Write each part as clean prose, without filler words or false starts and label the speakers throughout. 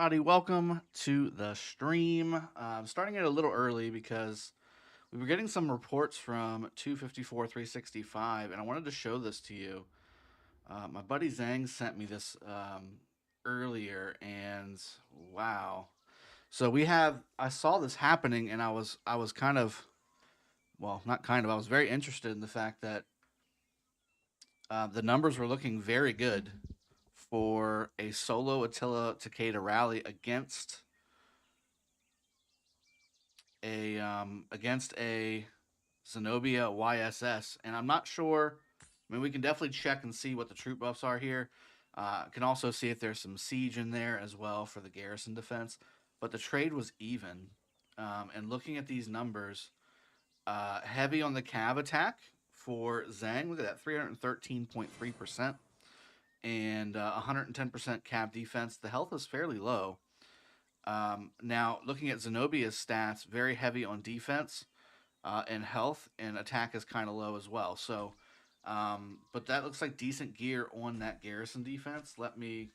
Speaker 1: everybody. Welcome to the stream. I'm starting it a little early because we were getting some reports from 254 365, and I wanted to show this to you. My buddy Zhang sent me this earlier, and wow. So I saw this happening, and I was kind of, well, not kind of, I was very interested in the fact that the numbers were looking very good for a solo Attila Takeda rally against a Zenobia YSS, and I'm not sure. I mean, we can definitely check and see what the troop buffs are here. Can also see if there's some siege in there as well for the garrison defense. But the trade was even, and looking at these numbers, heavy on the cav attack for Zhang. Look at that, 313.3%, and 110% cav defense. The health is fairly low. Now, looking at Zenobia's stats, very heavy on defense and health, and attack is kind of low as well. So, but that looks like decent gear on that garrison defense. Let me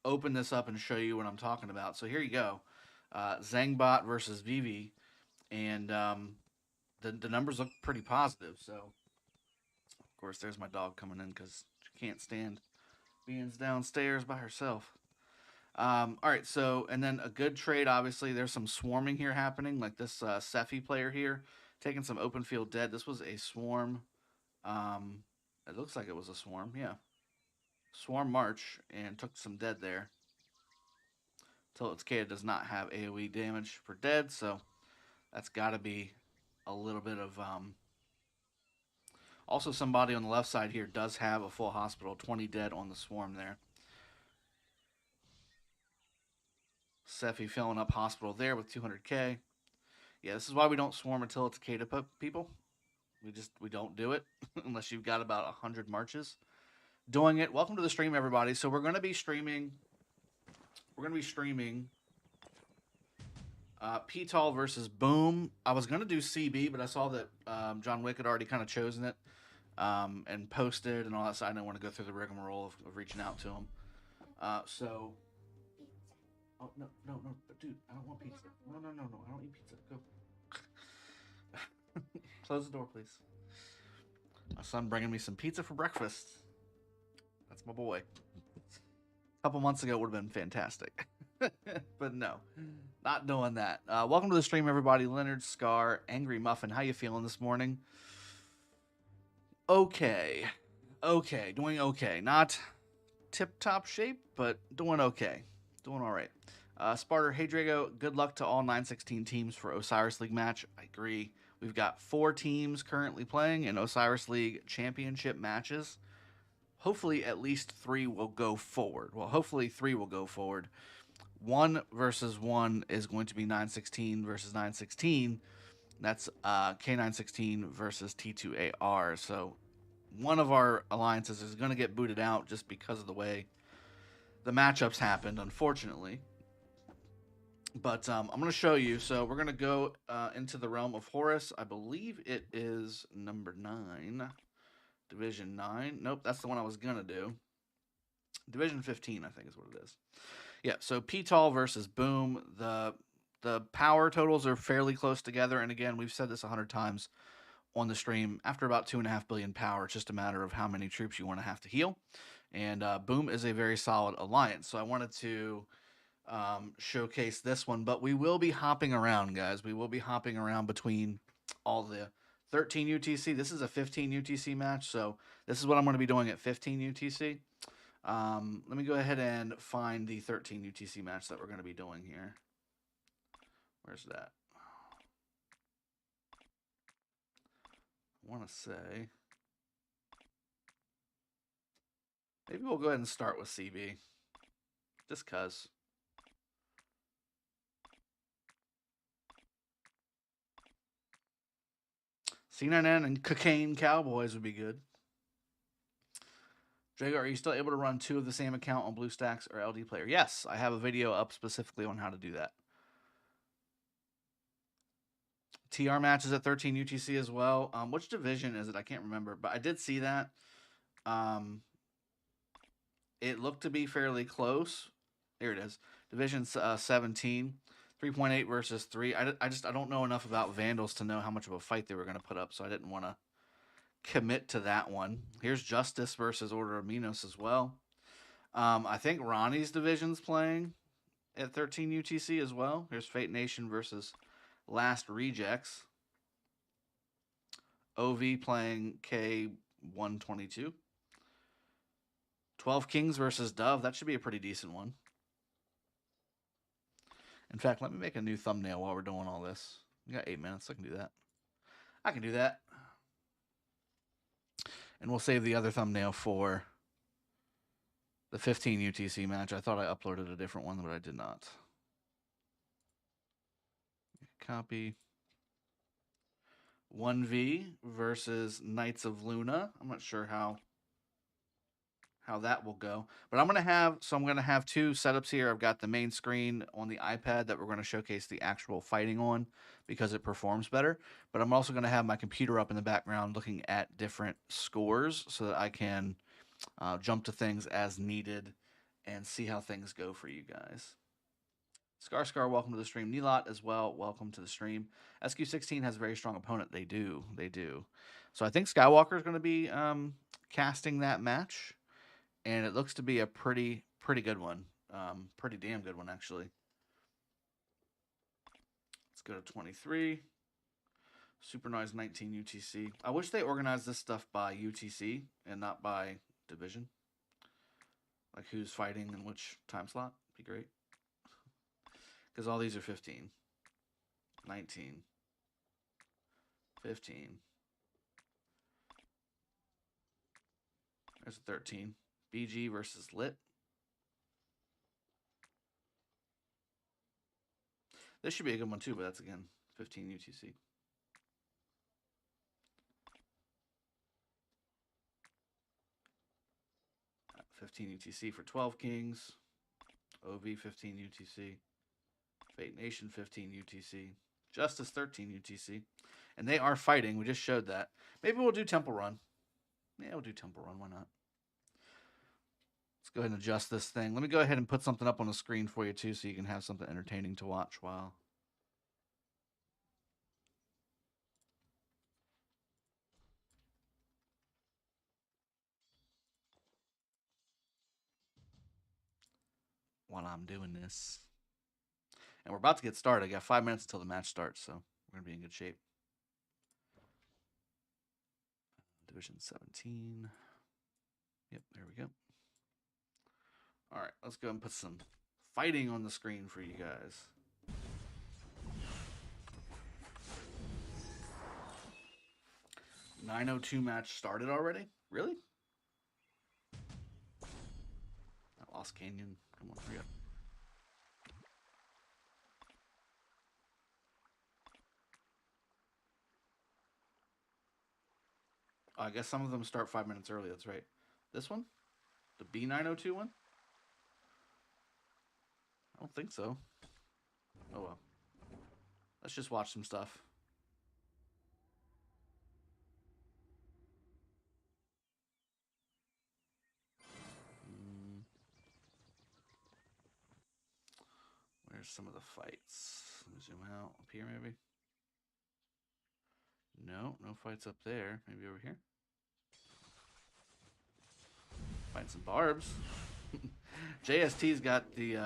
Speaker 1: open this up and show you what I'm talking about. So here you go. Zangbot versus Vivi, and the numbers look pretty positive. So, of course, there's my dog coming in because she can't stand being downstairs by herself. All right, so, and then a good trade, obviously. There's some swarming here happening, like this Sephi player here, taking some open field dead. This was a swarm. It looks like it was a swarm, yeah. Swarm march, and took some dead there. Tilted does not have AoE damage for dead, so that's got to be a little bit of... Also, somebody on the left side here does have a full hospital, 20 dead on the swarm there. Sephi filling up hospital there with 200k. Yeah, this is why we don't swarm until it's Takeda people. We don't do it unless you've got about 100 marches doing it. Welcome to the stream, everybody. So we're going to be streaming. P-Tall versus Boom. I was going to do CB, but I saw that John Wick had already kind of chosen it and posted and all that. So I didn't want to go through the rigmarole of reaching out to him. So. Oh, no, dude, I don't want pizza. No, I don't eat pizza. Go. Close the door, please. My son bringing me some pizza for breakfast. That's my boy. A couple months ago would have been fantastic. But no, not doing that. Welcome to the stream, everybody. Leonard, Scar, Angry Muffin. How you feeling this morning? Okay. Doing okay. Not tip-top shape, but doing okay. Doing all right. Sparter, hey Drago, good luck to all 916 teams for Osiris League match. I agree. We've got 4 teams currently playing in Osiris League championship matches. Hopefully at least 3 will go forward. Well, hopefully 3 will go forward. 1 versus 1 is going to be 916 versus 916. That's K916 versus T2AR. So one of our alliances is going to get booted out just because of the way the matchups happened, unfortunately. But I'm going to show you. So we're going to go into the Realm of Horus. I believe it is number 9. Division 9. Nope, that's the one I was going to do. Division 15, I think is what it is. Yeah, so P-Tall versus Boom. The power totals are fairly close together. And again, we've said this 100 times on the stream. After about 2.5 billion power, it's just a matter of how many troops you want to have to heal. And Boom is a very solid alliance. So I wanted to showcase this one, but we will be hopping around, guys. We will be hopping around between all the 13 UTC. This is a 15 UTC match, so this is what I'm going to be doing at 15 UTC. Let me go ahead and find the 13 UTC match that we're going to be doing here. Where's that? I want to say maybe we'll go ahead and start with CB, just because. C9N and Cocaine Cowboys would be good. Drago, are you still able to run 2 of the same account on BlueStacks or LD Player? Yes, I have a video up specifically on how to do that. TR matches at 13 UTC as well. Which division is it? I can't remember, but I did see that. It looked to be fairly close. Here it is. Division 17. 3.8 versus 3. I don't know enough about Vandals to know how much of a fight they were going to put up, so I didn't want to commit to that one. Here's Justice versus Order of Minos as well. I think Ronnie's division's playing at 13 UTC as well. Here's Fate Nation versus Last Rejects. OV playing K122. 12 Kings versus Dove. That should be a pretty decent one. In fact, let me make a new thumbnail while we're doing all this. We got 8 minutes. I can do that. I can do that. And we'll save the other thumbnail for the 15 UTC match. I thought I uploaded a different one, but I did not. Copy. 1V versus Knights of Luna. I'm not sure how that will go. But I'm going to have two setups here. I've got the main screen on the iPad that we're going to showcase the actual fighting on because it performs better. But I'm also going to have my computer up in the background looking at different scores so that I can jump to things as needed and see how things go for you guys. Scar, welcome to the stream. Nilot as well, welcome to the stream. SQ16 has a very strong opponent. They do. So I think Skywalker is going to be casting that match. And it looks to be a pretty good one. Pretty damn good one, actually. Let's go to 23. Super Noise 19 UTC. I wish they organized this stuff by UTC and not by division. Like who's fighting in which time slot. Be great. Because all these are 15. 19. 15. There's a 13. BG versus Lit. This should be a good one too, but that's again 15 UTC. $15 UTC for 12 Kings. OV 15 UTC. Fate Nation 15 UTC. Justice 13 UTC. And they are fighting. We just showed that. Maybe we'll do Temple Run. Yeah, we'll do Temple Run. Why not? Let's go ahead and adjust this thing. Let me go ahead and put something up on the screen for you too so you can have something entertaining to watch while I'm doing this. And we're about to get started. I got 5 minutes until the match starts, so we're going to be in good shape. Division 17. Yep, there we go. All right, let's go and put some fighting on the screen for you guys. .902 match started already? Really? Lost Canyon. Come on, hurry up. Oh, I guess some of them start 5 minutes early. That's right. This one? The B902 one? I don't think so. Oh, well. Let's just watch some stuff. Where's some of the fights? Let me zoom out. Up here, maybe? No fights up there. Maybe over here? Find some barbs. JST's got the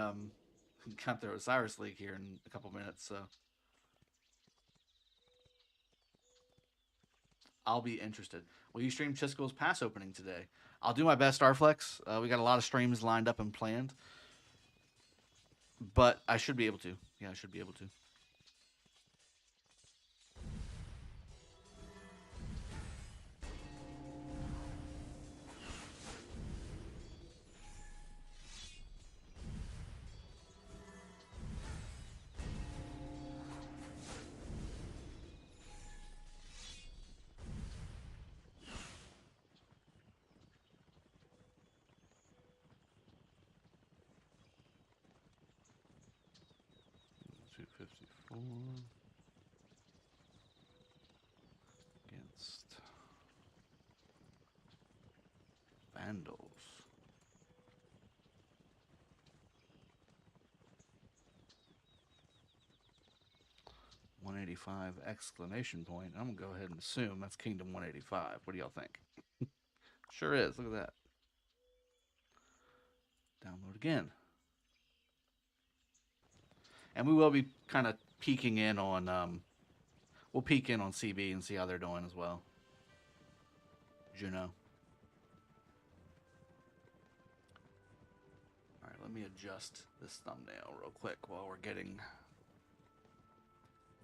Speaker 1: Osiris League here in a couple minutes, so I'll be interested. Will you stream Chisco's pass opening today? I'll do my best, Arflex. We got a lot of streams lined up and planned, but I should be able to. Yeah, I should be able to. Against Vandals. 185 exclamation point. I'm going to go ahead and assume that's Kingdom 185. What do y'all think? Sure is. Look at that. Download again. And we will be kind of peeking in on, we'll peek in on CB and see how they're doing as well. Juno. All right, let me adjust this thumbnail real quick while we're getting...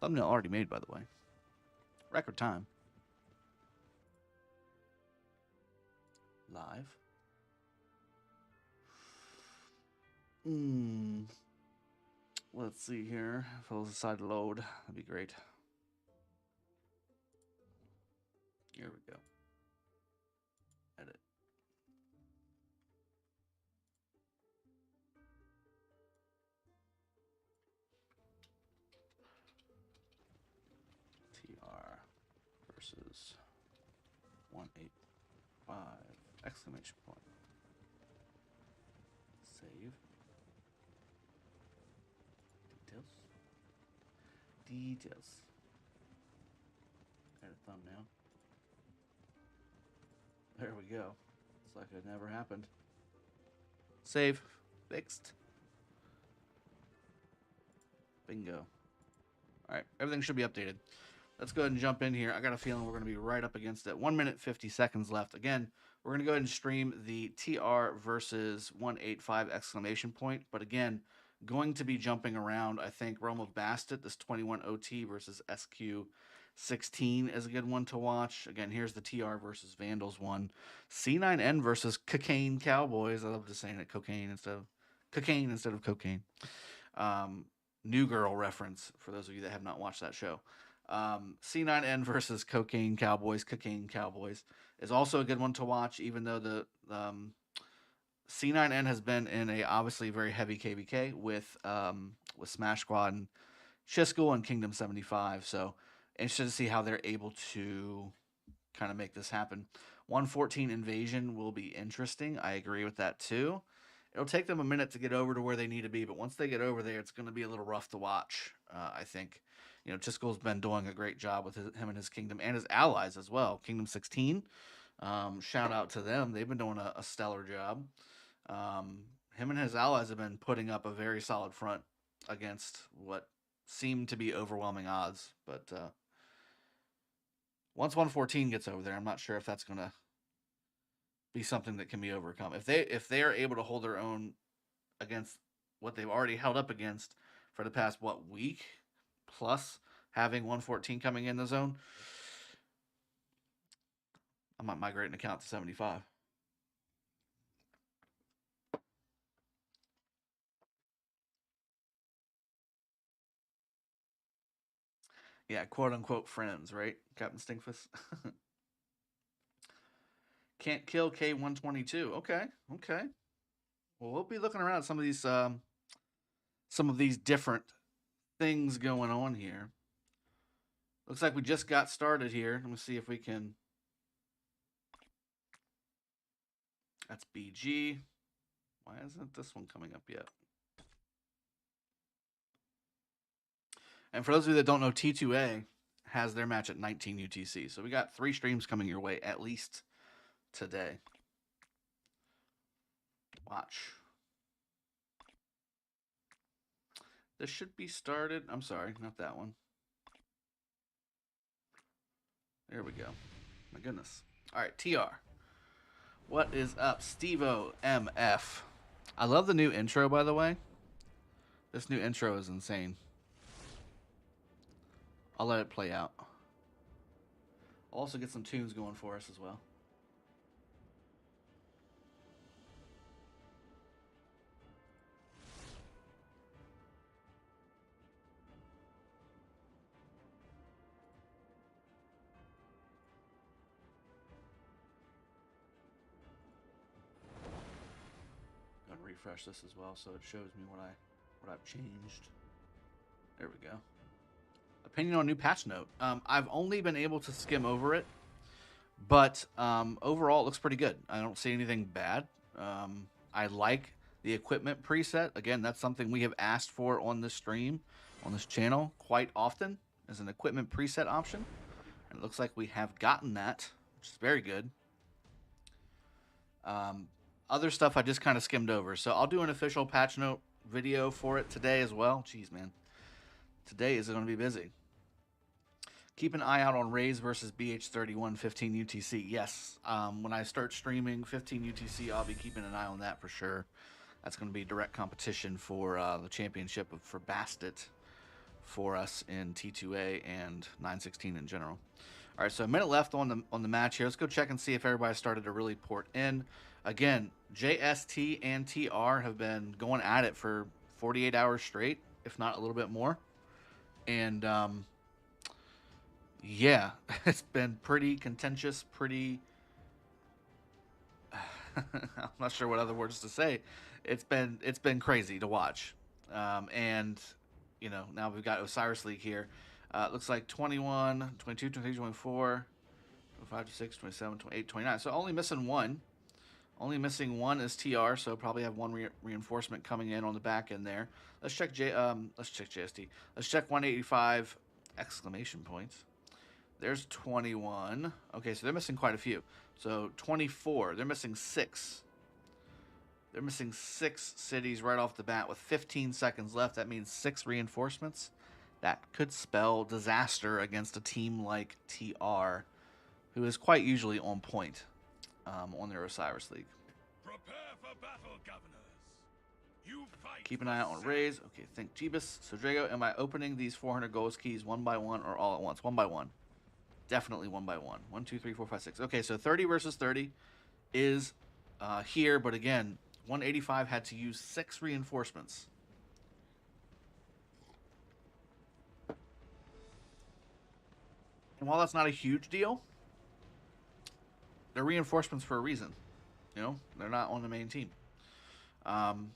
Speaker 1: Thumbnail already made, by the way. Record time. Live. Let's see here. If it'll decide to load, that'd be great. Here we go. Edit. TR versus 185 exclamation point. Save. Details. Edit thumbnail. There we go. It's like it never happened. Save. Fixed. Bingo. Alright, everything should be updated. Let's go ahead and jump in here. I got a feeling we're going to be right up against it. 1 minute, 50 seconds left. Again, we're going to go ahead and stream the TR versus 185 exclamation point. But again, going to be jumping around. I think Realm of Bastet, this 21 OT versus SQ16 is a good one to watch. Again, here's the TR versus Vandals one. C9N versus Cocaine Cowboys. I love just saying it cocaine instead of cocaine. New Girl reference for those of you that have not watched that show. C9N versus Cocaine Cowboys is also a good one to watch, even though the C9N has been in a obviously very heavy KVK with Smash Squad and Chiskel and Kingdom 75. So interested to see how they're able to kind of make this happen. 114 Invasion will be interesting. I agree with that too. It'll take them a minute to get over to where they need to be, but once they get over there, it's going to be a little rough to watch, I think. You know, Chiskel's been doing a great job with him and his kingdom and his allies as well. Kingdom 16, shout out to them. They've been doing a stellar job. Him and his allies have been putting up a very solid front against what seemed to be overwhelming odds. But once 114 gets over there, I'm not sure if that's going to be something that can be overcome. If they are able to hold their own against what they've already held up against for the past week, plus having 114 coming in the zone, I might migrate an account to 75. Yeah, quote unquote friends, right, Captain Stinkfist? Can't kill K122. Okay. Well, we'll be looking around at some of these different things going on here. Looks like we just got started here. Let me see if we can. That's BG. Why isn't this one coming up yet? And for those of you that don't know, T2A has their match at 19 UTC. So we got 3 streams coming your way at least today. Watch. This should be started. I'm sorry, not that one. There we go. My goodness. All right, TR. What is up, Stevo MF? I love the new intro, by the way. This new intro is insane. I'll let it play out. I'll also get some tunes going for us as well. I'm gonna refresh this as well so it shows me what I've changed. There we go. Opinion on new patch note. I've only been able to skim over it, but overall it looks pretty good. I don't see anything bad. I like the equipment preset. Again, that's something we have asked for on this stream, on this channel quite often. as an equipment preset option. And it looks like we have gotten that, which is very good. Other stuff I just kind of skimmed over. So I'll do an official patch note video for it today as well. Jeez, man. Today is going to be busy. Keep an eye out on Raze versus BH31 15 UTC. Yes, when I start streaming 15 UTC, I'll be keeping an eye on that for sure. That's going to be direct competition for the championship for Bastet for us in T2A and 916 in general. All right, so a minute left on the match here. Let's go check and see if everybody started to really port in. Again, JST and TR have been going at it for 48 hours straight, if not a little bit more. And yeah, it's been pretty contentious, pretty I'm not sure what other words to say. It's been crazy to watch. And you know, now we've got Osiris League here. It looks like 21, 22, 23, 24, 25, 26, 27, 28, 29. So only missing one. Only missing one is TR, so probably have one reinforcement coming in on the back end there. Let's check JST. Let's check 185 exclamation points. There's 21. Okay, so they're missing quite a few. So 24. They're missing 6. They're missing 6 cities right off the bat with 15 seconds left. That means 6 reinforcements. That could spell disaster against a team like TR, who is quite usually on point on their Osiris League.
Speaker 2: Prepare for battle, governors. You fight.
Speaker 1: Keep an eye out on Raze. Okay, think Jeebus. So Drago, am I opening these 400 goals keys one by one or all at once? One by one. Definitely one by one. 1, 2, 3, 4, 5, 6. Okay, so 30 versus 30 is here, but again, 185 had to use 6 reinforcements. And while that's not a huge deal, they're reinforcements for a reason. You know, they're not on the main team. And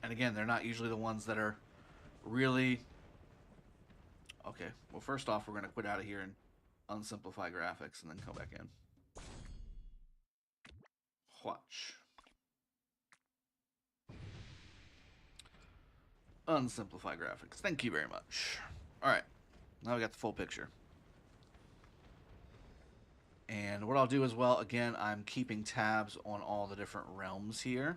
Speaker 1: again, they're not usually the ones that are really... Okay, well, first off, we're going to quit out of here and unsimplify graphics and then come back in. Watch. Unsimplify graphics. Thank you very much. All right, now we got the full picture. And what I'll do as well, again, I'm keeping tabs on all the different realms here.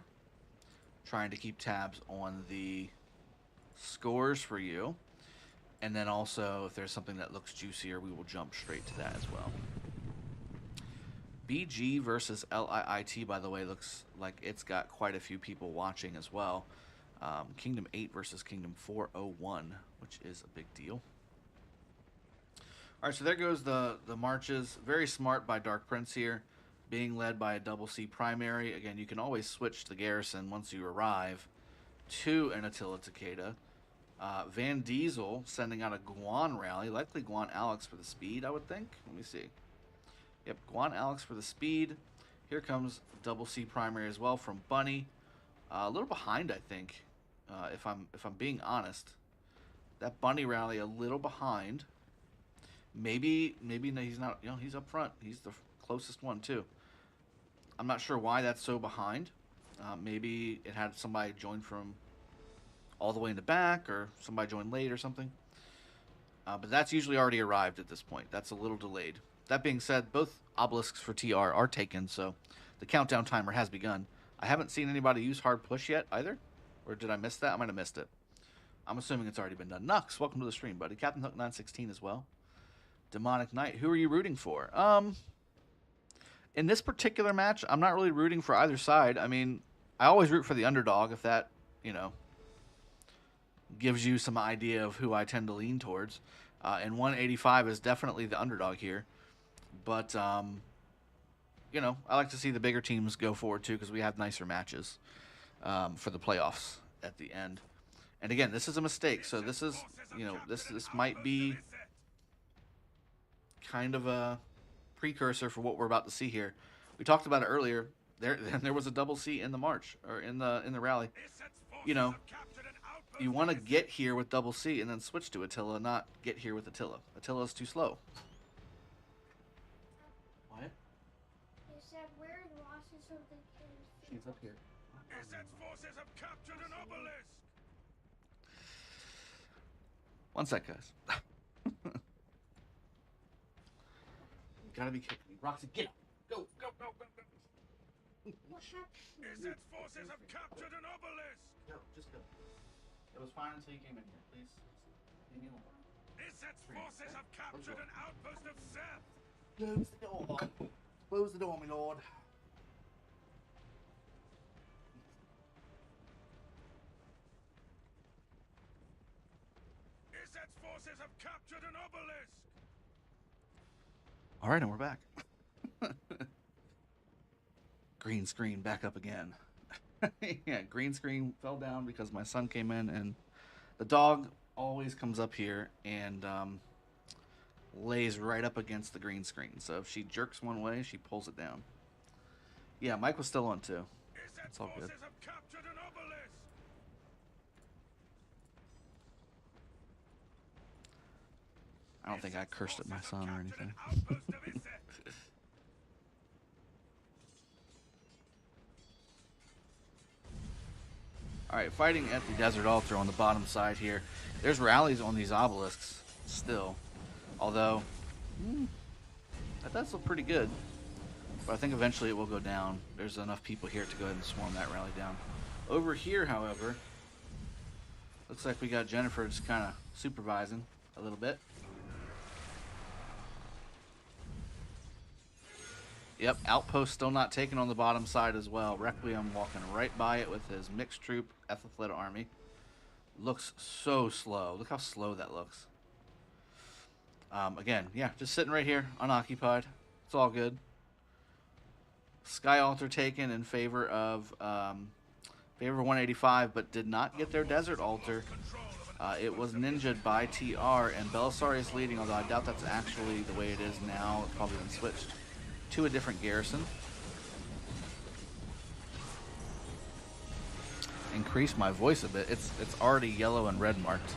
Speaker 1: Trying to keep tabs on the scores for you. And then also, if there's something that looks juicier, we will jump straight to that as well. BG versus LIIT, by the way, looks like it's got quite a few people watching as well. Kingdom 8 versus Kingdom 401, which is a big deal. All right, so there goes the marches. Very smart by Dark Prince here, being led by a double C primary. Again, you can always switch the garrison once you arrive to an Attila Takeda. Van Diesel sending out a Guan rally, likely Guan Alex for the speed, I would think. Let me see. Yep, Guan Alex for the speed. Here comes double C primary as well from Bunny. A little behind, I think, if I'm being honest. That Bunny rally a little behind. Maybe no, he's not. You know, he's up front. He's the closest one too. I'm not sure why that's so behind. Maybe it had somebody join from all the way in the back, or somebody joined late or something. But that's usually already arrived at this point. That's a little delayed. That being said, both obelisks for TR are taken, so the countdown timer has begun. I haven't seen anybody use hard push yet either. Or did I miss that? I might have missed it. I'm assuming it's already been done. Nux, welcome to the stream, buddy. Captain Hook 916 as well. Demonic Knight, who are you rooting for? In this particular match, I'm not really rooting for either side. I mean, I always root for the underdog if that, you know, gives you some idea of who I tend to lean towards. And 185 is definitely the underdog here. But, you know, I like to see the bigger teams go forward too, because we have nicer matches for the playoffs at the end. And again, this is a mistake. So this is, you know, this might be kind of a precursor for what we're about to see here. We talked about it earlier. There was a double C in the march, or in the rally. You know, you want to get here with double C and then switch to Attila, not get here with Attila. Attila's too slow. What?
Speaker 3: They said, where are the losses of the king's
Speaker 1: She's up here.
Speaker 2: Esset's forces have captured an obelisk.
Speaker 1: One sec, guys. You gotta be kicking me. Roxy, get up. Go, go, go, go, go.
Speaker 3: What happened?
Speaker 2: Iset's forces have captured an obelisk!
Speaker 1: Go, just go. It was fine until you came in here. Please, leave me alone.
Speaker 2: Iset's forces have captured an outpost of Seth!
Speaker 1: Close the door. Close the door, my lord.
Speaker 2: Iset's forces have captured an obelisk!
Speaker 1: All right, and we're back. Green screen back up again. Yeah, green screen fell down because my son came in, and the dog always comes up here and lays right up against the green screen. So if she jerks one way, she pulls it down. Yeah, Mike was still on too. It's all good.
Speaker 2: Have captured an obelisk!
Speaker 1: I don't think I cursed at my son or anything. Alright, fighting at the desert altar on the bottom side here. There's rallies on these obelisks still. Although, that does look pretty good. But I think eventually it will go down. There's enough people here to go ahead and swarm that rally down. Over here, however, looks like we got Jennifer just kind of supervising a little bit. Yep, Outpost still not taken on the bottom side as well. Requiem walking right by it with his mixed troop Ethelfled army. Looks so slow. Look how slow that looks. Again, yeah, just sitting right here, unoccupied. It's all good. Sky Altar taken in favor of 185, but did not get their Desert Altar. It was ninja'd by TR, and Belisarius leading, although I doubt that's actually the way it is now. It's probably been switched to a different garrison. Increase my voice a bit. It's already yellow and red marked.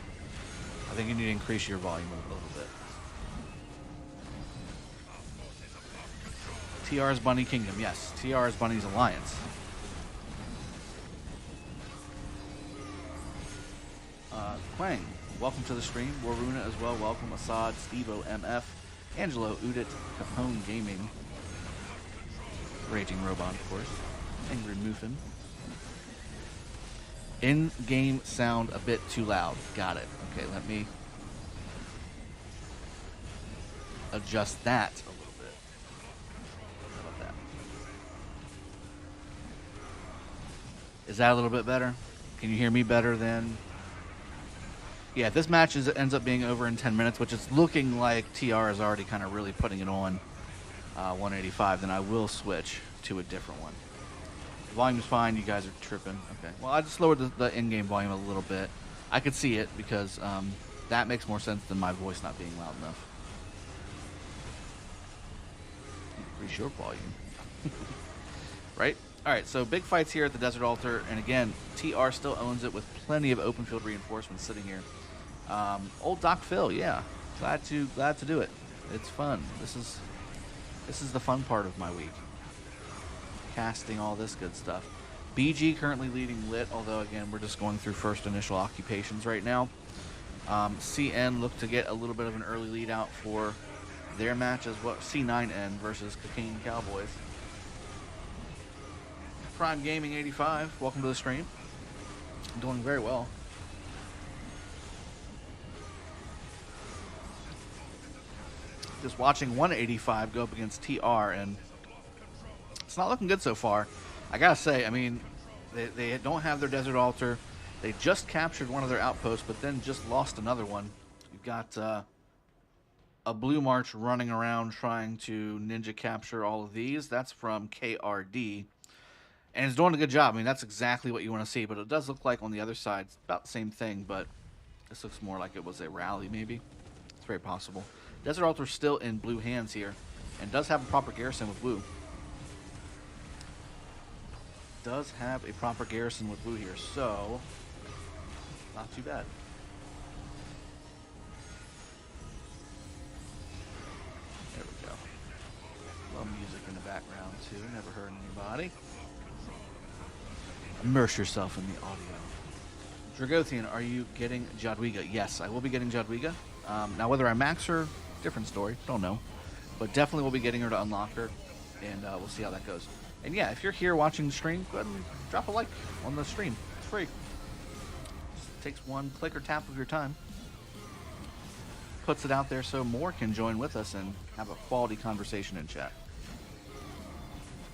Speaker 1: I think you need to increase your volume a little bit. TR's Bunny Kingdom, yes. TR's Bunny's Alliance. Quang, welcome to the stream. Waruna as well, welcome. Assad, Stevo, MF, Angelo, Udit, Capone Gaming, Raging Robot, of course, Angry Muffin. In-game sound a bit too loud. Got it. Okay, let me adjust that a little bit. How about that? Is that a little bit better? Can you hear me better than? Yeah, if this match ends up being over in 10 minutes, which it's looking like TR is already kind of really putting it on 185, then I will switch to a different one. The volume's fine. You guys are tripping. Okay. Well, I just lowered the in-game volume a little bit. I could see it because that makes more sense than my voice not being loud enough. Increase your volume. Right? All right, so big fights here at the Desert Altar. And again, TR still owns it with plenty of open field reinforcements sitting here. Old Doc Phil, yeah. Glad to do it. It's fun. This is the fun part of my week. Casting all this good stuff. BG currently leading lit, although again we're just going through first initial occupations right now. CN looked to get a little bit of an early lead out for their match as well. C9N versus Cocaine Cowboys. Prime Gaming 85, welcome to the stream. I'm doing very well. Just watching 185 go up against TR, and it's not looking good so far. I gotta say, I mean, they don't have their Desert Altar. They just captured one of their outposts, but then just lost another one. You've got a Blue March running around trying to ninja capture all of these. That's from KRD. And it's doing a good job. I mean, that's exactly what you want to see. But it does look like on the other side, it's about the same thing. But this looks more like it was a rally, maybe. It's very possible. Desert Altar still in blue hands here. And does have a proper garrison with blue. Does have a proper garrison with blue here. So, not too bad. There we go. Love music in the background, too. Never heard anybody. Immerse yourself in the audio. Dragothien, are you getting Jadwiga? Yes, I will be getting Jadwiga. Now, whether I max her, different story. Don't know. But definitely will be getting her to unlock her, and we'll see how that goes. And yeah, if you're here watching the stream, go ahead and drop a like on the stream. It's free. Just takes one click or tap of your time. Puts it out there so more can join with us and have a quality conversation in chat.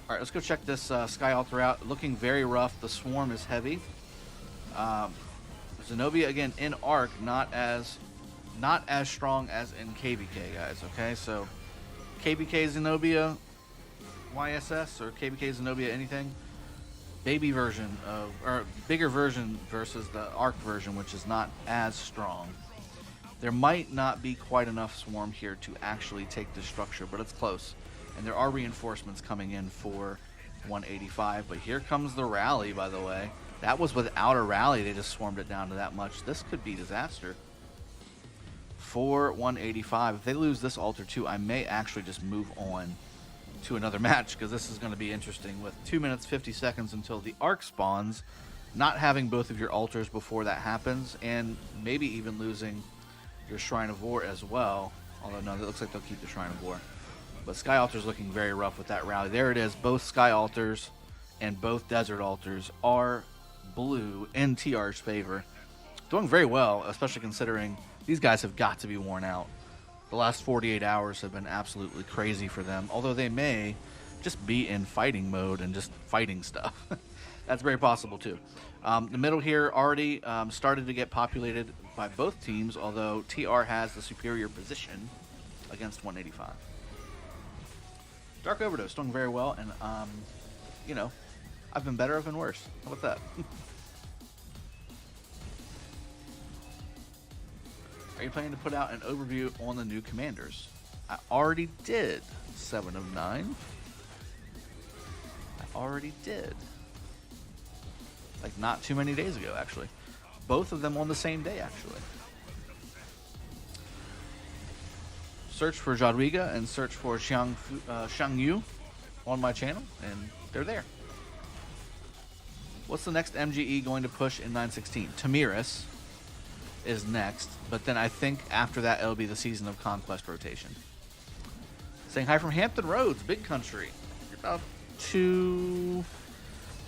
Speaker 1: All right, let's go check this Sky Altar out. Looking very rough. The swarm is heavy. Zenobia again in arc, not as strong as in KBK, guys. Okay, so KBK Zenobia YSS or KBK Zenobia anything, baby version of, or bigger version versus the arc version, which is not as strong. There might not be quite enough swarm here to actually take this structure, but it's close. And there are reinforcements coming in for 185. But here comes the rally, by the way. That was without a rally. They just swarmed it down to that much. This could be disaster for 185. If they lose this altar too, I may actually just move on to another match, because this is going to be interesting with 2 minutes 50 seconds until the arc spawns. Not having both of your altars before that happens, and maybe even losing your Shrine of War as well. Although no, it looks like they'll keep the Shrine of War. But Sky Altar's looking very rough with that rally. There it is. Both Sky Altars and both Desert Altars are blue in TR's favor. Doing very well, especially considering these guys have got to be worn out. The last 48 hours have been absolutely crazy for them. Although they may just be in fighting mode and just fighting stuff. That's very possible too. The middle here already started to get populated by both teams, although TR has the superior position against 185. Dark Overdose doing very well, and you know, I've been better, I've been worse. How about that? Are you planning to put out an overview on the new commanders? I already did. 7 of 9. I already did. Like not too many days ago, actually. Both of them on the same day, actually. Search for Jadwiga and search for Xiangyu on my channel, and they're there. What's the next MGE going to push in 916? Tamiris is next, but then I think after that it'll be the Season of Conquest rotation. Saying hi from Hampton Roads, big country. You're about two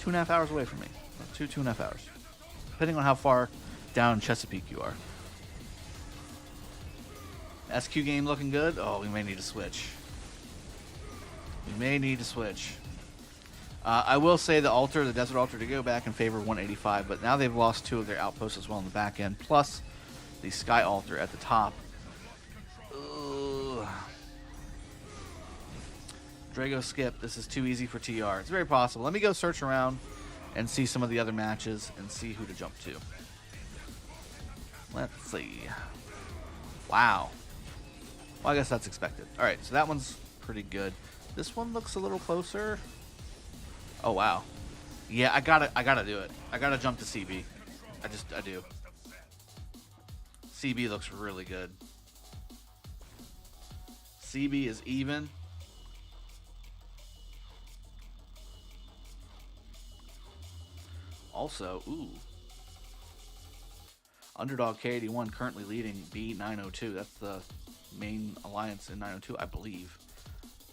Speaker 1: and a half hours away from me. About two and a half hours, depending on how far down Chesapeake you are. SQ game looking good. Oh, we may need to switch. We may need to switch. I will say the Desert Altar, to go back in favor of 185, but now they've lost 2 of their outposts as well in the back end, plus the Sky Altar at the top. Ugh. Drago skip. This is too easy for TR. It's very possible. Let me go search around and see some of the other matches and see who to jump to. Let's see. Wow. Well, I guess that's expected. All right, so that one's pretty good. This one looks a little closer. Oh wow. Yeah, I gotta do it. I gotta jump to CB. I do. CB looks really good. CB is even. Also, ooh. Underdog K81 currently leading B902. That's the main alliance in 902, I believe.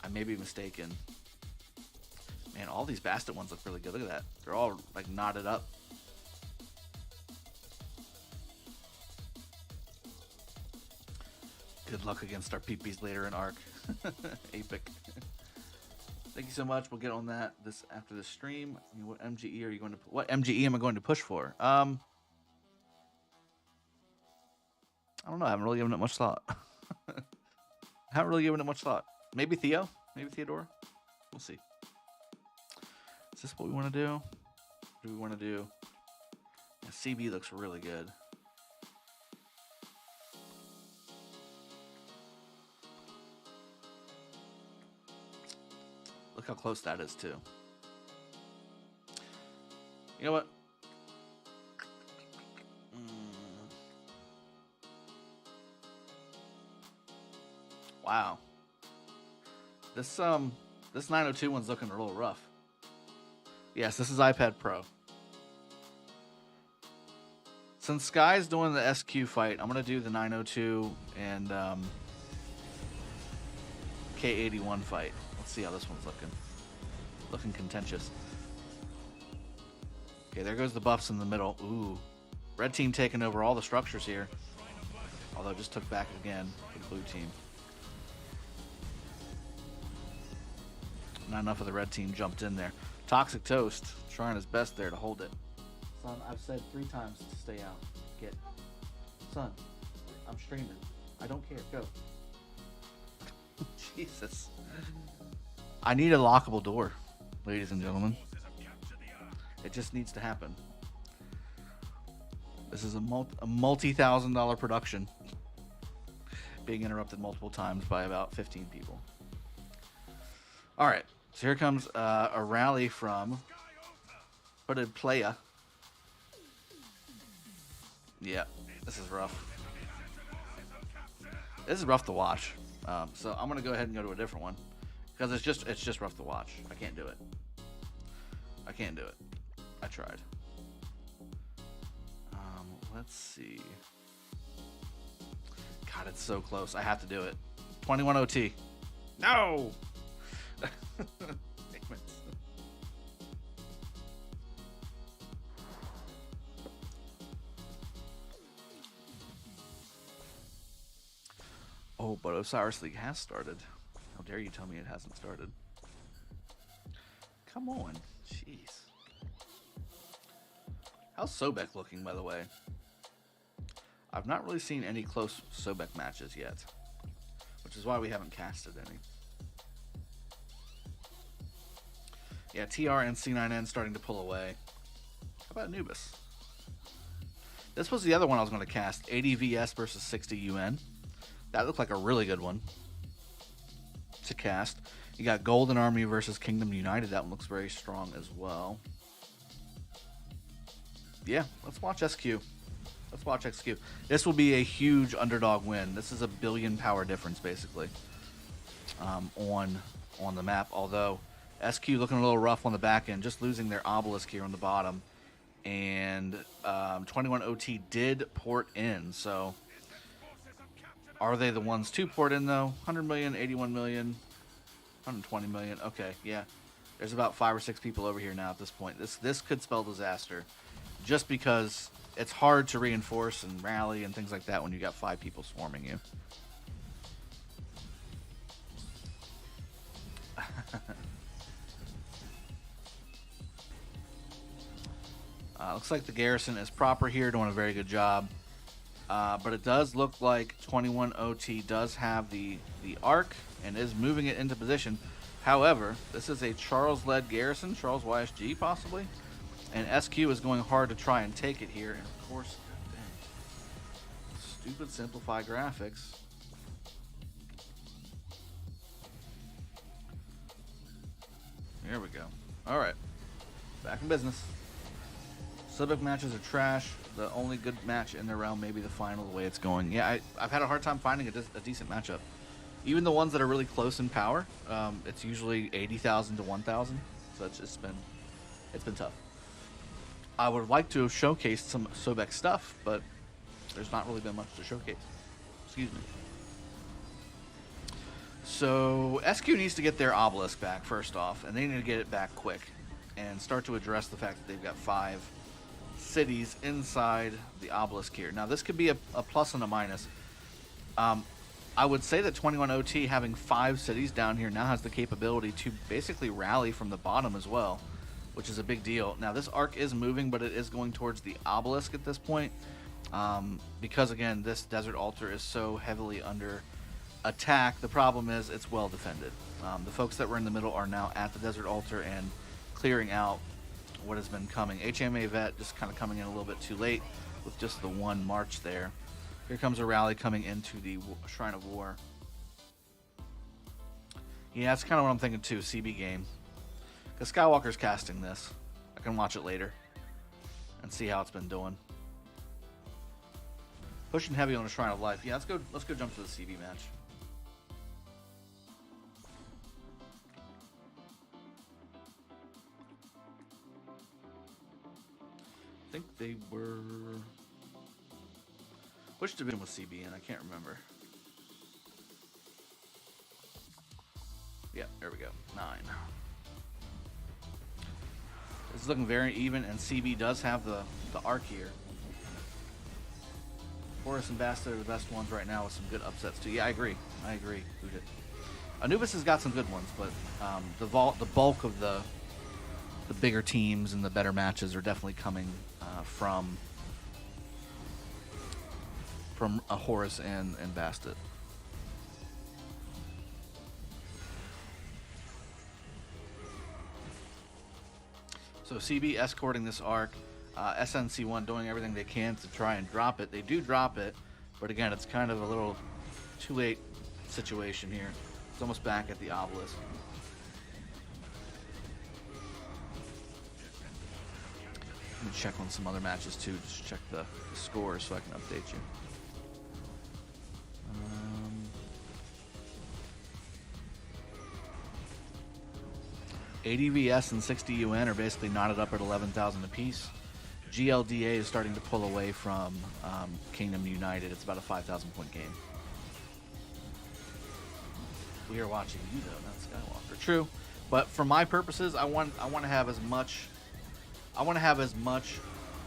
Speaker 1: I may be mistaken. Man, all these Bastard ones look really good. Look at that. They're all like knotted up. Good luck against our peepees later in Arc. Epic. Thank you so much. We'll get on that after this stream. I mean, what MGE are you going to? What MGE am I going to push for? I don't know. I haven't really given it much thought. Maybe Theo. Maybe Theodora. We'll see. Is this what we want to do? What do we want to do? Yeah, CB looks really good. Look how close that is, too. You know what? Wow. This 902 one's looking a little rough. Yes, this is iPad Pro. Since Sky's doing the SQ fight, I'm gonna do the 902 and K81 fight. Let's see how this one's looking. Looking contentious. Okay, there goes the buffs in the middle. Ooh. Red team taking over all the structures here. Although just took back again for the blue team. Not enough of the red team jumped in there. Toxic Toast trying his best there to hold it. Son, I've said 3 times to stay out. Get. Son, I'm streaming. I don't care. Go. Jesus. I need a lockable door, ladies and gentlemen. It just needs to happen. This is a multi-$1,000 production being interrupted multiple times by about 15 people. All right, so here comes a rally from Hooded Playa. Yeah, this is rough. This is rough to watch. So I'm gonna go ahead and go to a different one because it's just rough to watch. I can't do it. I can't do it. I tried. Let's see. God, it's so close. I have to do it. 21 OT. No! Damn it. Oh, but Osiris League has started. How dare you tell me it hasn't started? Come on. Jeez. How's Sobek looking, by the way? I've not really seen any close Sobek matches yet, which is why we haven't casted any. Yeah, TR and C9N starting to pull away. How about Anubis? This was the other one I was going to cast. 80 VS versus 60 UN. That looked like a really good one to cast. You got Golden Army versus Kingdom United. That one looks very strong as well. Yeah, let's watch SQ. Let's watch XQ. This will be a huge underdog win. This is a 1 billion power difference, basically, on the map. Although SQ looking a little rough on the back end, just losing their obelisk here on the bottom. And 21 OT did port in, so are they the ones to port in, though? 100 million, 81 million, 120 million. Okay, yeah. There's about 5 or 6 people over here now at this point. This could spell disaster, just because it's hard to reinforce and rally and things like that when you got 5 people swarming you. Looks like the garrison is proper here, doing a very good job. But it does look like 21 OT does have the arc and is moving it into position. However, this is a Charles-led garrison, Charles YSG possibly. And SQ is going hard to try and take it here. And of course, dang, stupid simplify graphics. Here we go. All right, back in business. Subject matches are trash. The only good match in their realm, maybe the final, the way it's going. Yeah, I've had a hard time finding a decent matchup. Even the ones that are really close in power, it's usually 80,000 to 1,000. So it's been tough. I would like to have showcased some Sobek stuff, but there's not really been much to showcase. Excuse me. So SQ needs to get their obelisk back first off, and they need to get it back quick and start to address the fact that they've got 5 cities inside the obelisk here. Now this could be a plus and a minus. I would say that 21 OT having 5 cities down here now has the capability to basically rally from the bottom as well, which is a big deal. Now this arc is moving, but it is going towards the obelisk at this point, because again this desert altar is so heavily under attack. The problem is it's well defended. The folks that were in the middle are now at the desert altar and clearing out what has been coming. HMA Vet just kind of coming in a little bit too late with just the 1 march there. Here comes a rally coming into the Shrine of War. Yeah, that's kind of what I'm thinking too, CB game. Because Skywalker's casting this. I can watch it later and see how it's been doing. Pushing heavy on a Shrine of Life. Yeah, let's go jump to the CB match. I think they were Which division was CB in? I can't remember. Yeah, there we go. 9. It's looking very even, and CB does have the arc here. Horus and Bastard are the best ones right now with some good upsets too. Yeah, I agree. Who did? Anubis has got some good ones, but the bulk of the bigger teams and the better matches are definitely coming from a Horus and Bastard. So CB escorting this arc, SNC1 doing everything they can to try and drop it. They do drop it, but again, it's kind of a little too late situation here. It's almost back at the obelisk. Let me check on some other matches too, just check the scores so I can update you. ADVS and 60 UN are basically knotted up at 11,000 apiece. GLDA is starting to pull away from Kingdom United. It's about a 5,000 point game. We are watching you though, not Skywalker. True, but for my purposes, I want to have as much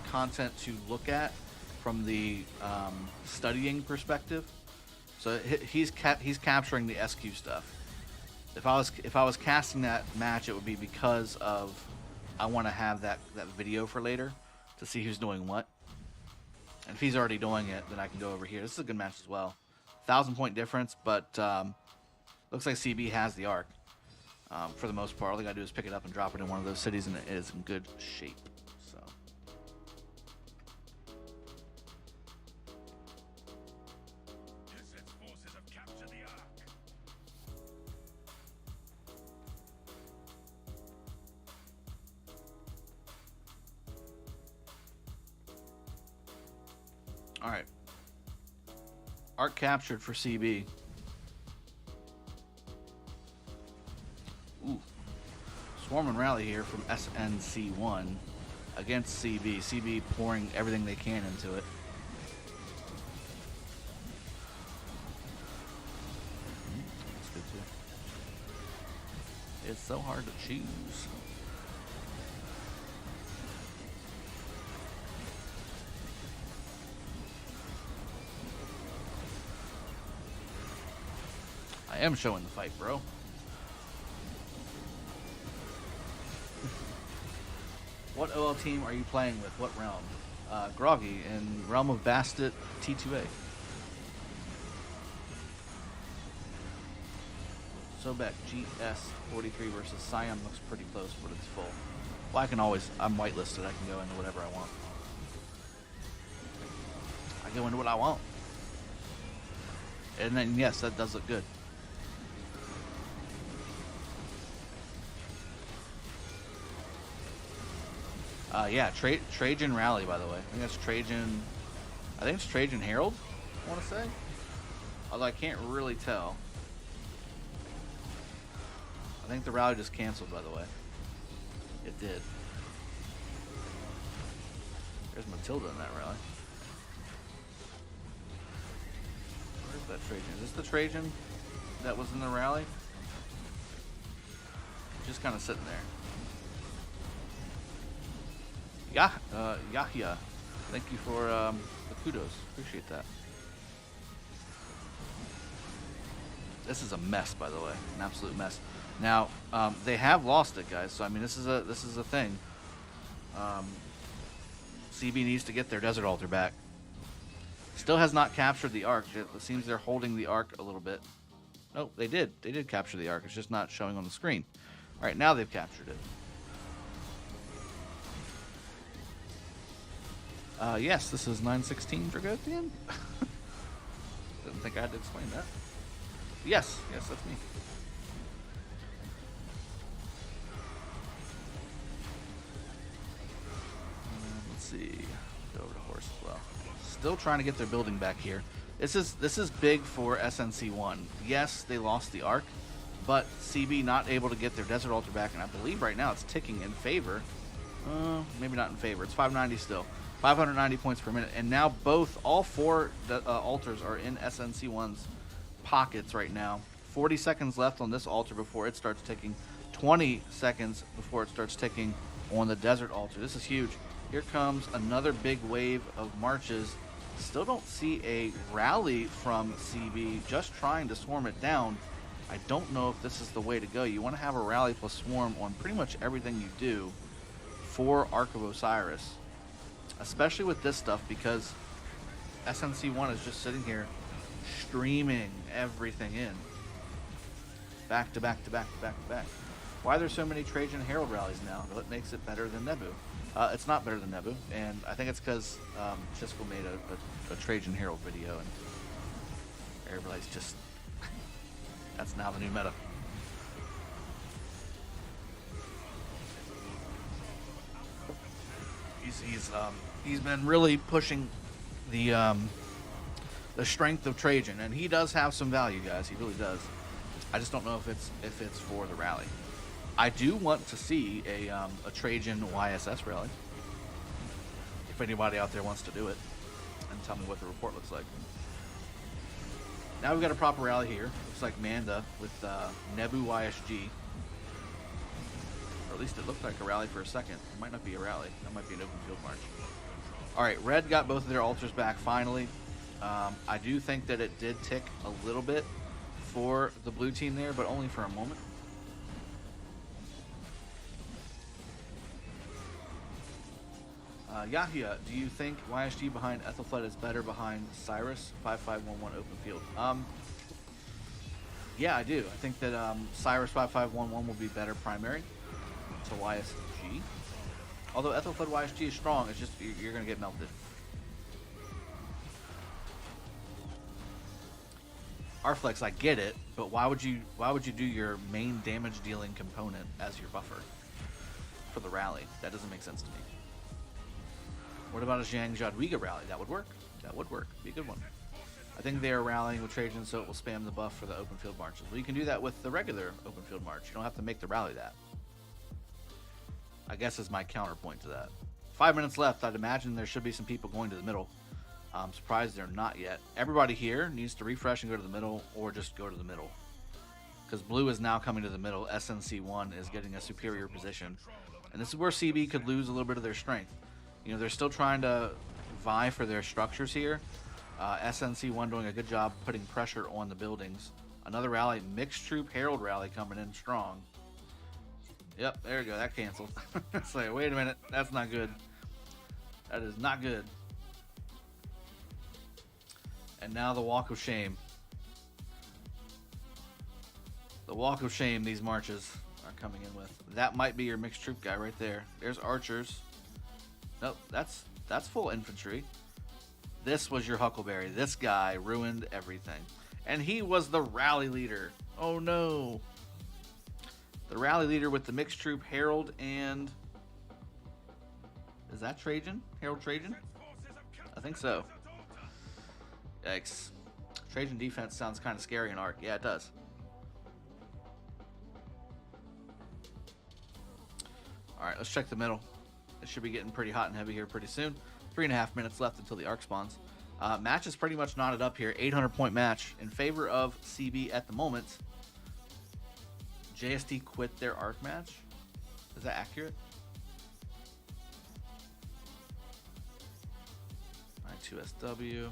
Speaker 1: content to look at from the studying perspective. So he's capturing the SQ stuff. If I was casting that match, it would be because of I want to have that video for later to see who's doing what. And if he's already doing it, then I can go over here. This is a good match as well. 1,000 point difference, but looks like CB has the arc for the most part. All they gotta do is pick it up and drop it in one of those cities, and it is in good shape. So.
Speaker 2: Its forces have captured the Ark.
Speaker 1: All right. Arc captured for CB. Ooh. Swarm and Rally here from SNC1 against CB. CB pouring everything they can into it. That's good too. It's so hard to choose. I am showing the fight, bro. What OL team are you playing with? What realm? Groggy in Realm of Bastard T2A. Sobek GS43 versus Siam looks pretty close, but it's full. Well, I'm whitelisted. I can go into whatever I want. I go into what I want. And then, yes, that does look good. Yeah, Trajan Rally, by the way. I think that's Trajan. I think it's Trajan Herald, I want to say. Although I can't really tell. I think the rally just canceled, by the way. It did. There's Matilda in that rally. Where's that Trajan? Is this the Trajan that was in the rally? Just kind of sitting there. Yahya, thank you for the kudos. Appreciate that. This is a mess, by the way, an absolute mess. Now they have lost it, guys. So I mean, this is a thing. CB needs to get their Desert Altar back. Still has not captured the Ark. It seems they're holding the Ark a little bit. Nope, they did. They did capture the Ark. It's just not showing on the screen. All right, now they've captured it. Yes, this is 916 Dragothien. Didn't think I had to explain that. Yes, that's me. Let's see. Go over to Horse as well. Still trying to get their building back here. This is big for SNC1. Yes, they lost the Ark, but CB not able to get their Desert Altar back, and I believe right now it's ticking in favor. Maybe not in favor. It's 590 still. 590 points per minute. And now all four altars are in SNC1's pockets right now. 40 seconds left on this altar before it starts ticking. 20 seconds before it starts ticking on the desert altar. This is huge. Here comes another big wave of marches. Still don't see a rally from CB, just trying to swarm it down. I don't know if this is the way to go. You want to have a rally plus swarm on pretty much everything you do for Ark of Osiris, especially with this stuff, because SNC1 is just sitting here streaming everything in. Back to back to back to back to back. Why are there so many Trajan Herald rallies now? What makes it better than Nebu? It's not better than Nebu, and I think it's because Chisco made a Trajan Herald video, and everybody's just... that's now the new meta. He's been really pushing the strength of Trajan, and he does have some value, guys. He really does. I just don't know if it's for the rally. I do want to see a Trajan YSS rally. If anybody out there wants to do it, and tell me what the report looks like. Now we've got a proper rally here. Looks like Manda with Nebu YSG. Or at least it looked like a rally for a second. It might not be a rally. That might be an open field march. Alright, Red got both of their altars back finally. I do think that it did tick a little bit for the blue team there, but only for a moment. Yahya, do you think YSG behind Ethelfled is better behind Cyrus 5511 open field? Yeah, I do. I think that Cyrus 5511 will be better primary to YSG. Although Ethelfled YSG is strong, it's just you're going to get melted. Arflex, I get it, but why would you do your main damage dealing component as your buffer for the rally? That doesn't make sense to me. What about a Zhang Jadwiga rally? That would work. That would work. Be a good one. I think they are rallying with Trajan, so it will spam the buff for the open field marches. Well, you can do that with the regular open field march. You don't have to make the rally that. I guess is my counterpoint to that. 5 minutes left. I'd imagine there should be some people going to the middle. I'm surprised they're not yet. Everybody here needs to refresh and go to the middle, or just go to the middle. Because blue is now coming to the middle. SNC1 is getting a superior position. And this is where CB could lose a little bit of their strength. You know, they're still trying to vie for their structures here. SNC1 doing a good job putting pressure on the buildings. Another rally, mixed troop Herald rally coming in strong. Yep, there we go. That canceled. It's like, wait a minute. That's not good. That is not good. And now the walk of shame. The walk of shame these marches are coming in with. That might be your mixed troop guy right there. There's archers. Nope, that's full infantry. This was your Huckleberry. This guy ruined everything. And he was the rally leader. Oh no. The rally leader with the mixed troop Herald and... is that Trajan? Herald Trajan? I think so. Yikes. Trajan defense sounds kind of scary in Ark. Yeah, it does. Alright, let's check the middle. It should be getting pretty hot and heavy here pretty soon. 3.5 minutes left until the Ark spawns. Match is pretty much knotted up here. 800-point match in favor of CB at the moment. JST quit their Ark match. Is that accurate? Alright, 2SW.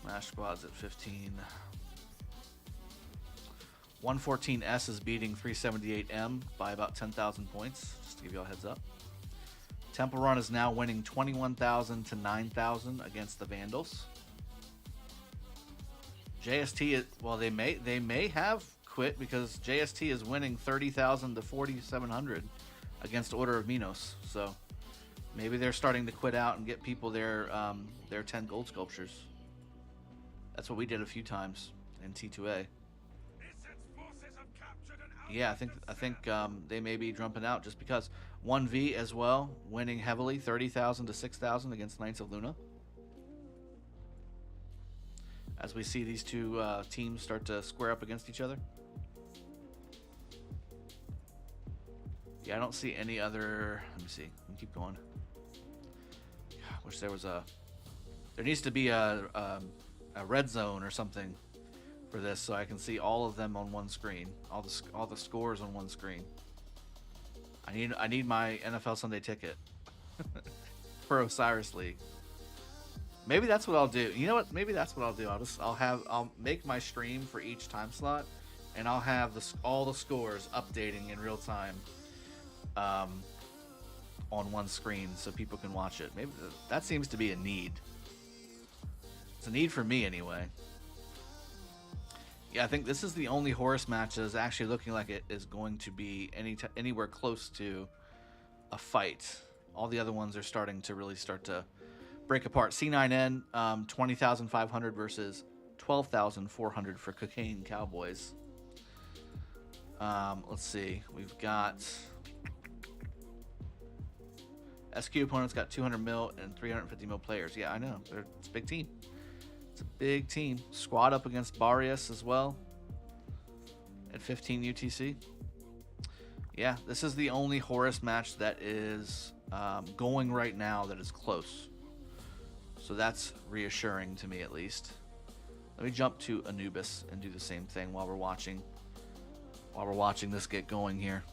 Speaker 1: Smash squads at 15. 114S is beating 378M by about 10,000 points, just to give you all a heads up. Temple Run is now winning 21,000 to 9,000 against the Vandals. JST, well, they may have quit because JST is winning 30,000 to 4,700 against Order of Minos. So maybe they're starting to quit out and get people their 10 gold sculptures. That's what we did a few times in T2A. Yeah, I think they may be jumping out just because 1V as well, winning heavily, 30,000 to 6,000 against Knights of Luna. As we see these two teams start to square up against each other. Yeah, I don't see any other. Let me see. Let me keep going. I wish there was a. There needs to be a red zone or something for this, so I can see all of them on one screen, all the scores on one screen. I need my NFL Sunday ticket for Osiris League. Maybe that's what I'll do. You know what? Maybe that's what I'll do. I'll make my stream for each time slot, and I'll have all the scores updating in real time, on one screen so people can watch it. Maybe that seems to be a need. It's a need for me anyway. Yeah, I think this is the only Horus match that is actually looking like it is going to be anywhere close to a fight. All the other ones are starting to break apart. C9N, 20,500 versus 12,400 for Cocaine Cowboys. Let's see. We've got SQ opponents got 200 mil and 350 mil players. Yeah, I know. It's a big team. It's a big team. Squad up against Barrios as well at 15 UTC. Yeah, this is the only Horus match that is going right now that is close. So that's reassuring to me, at least. Let me jump to Anubis and do the same thing while we're watching this get going here.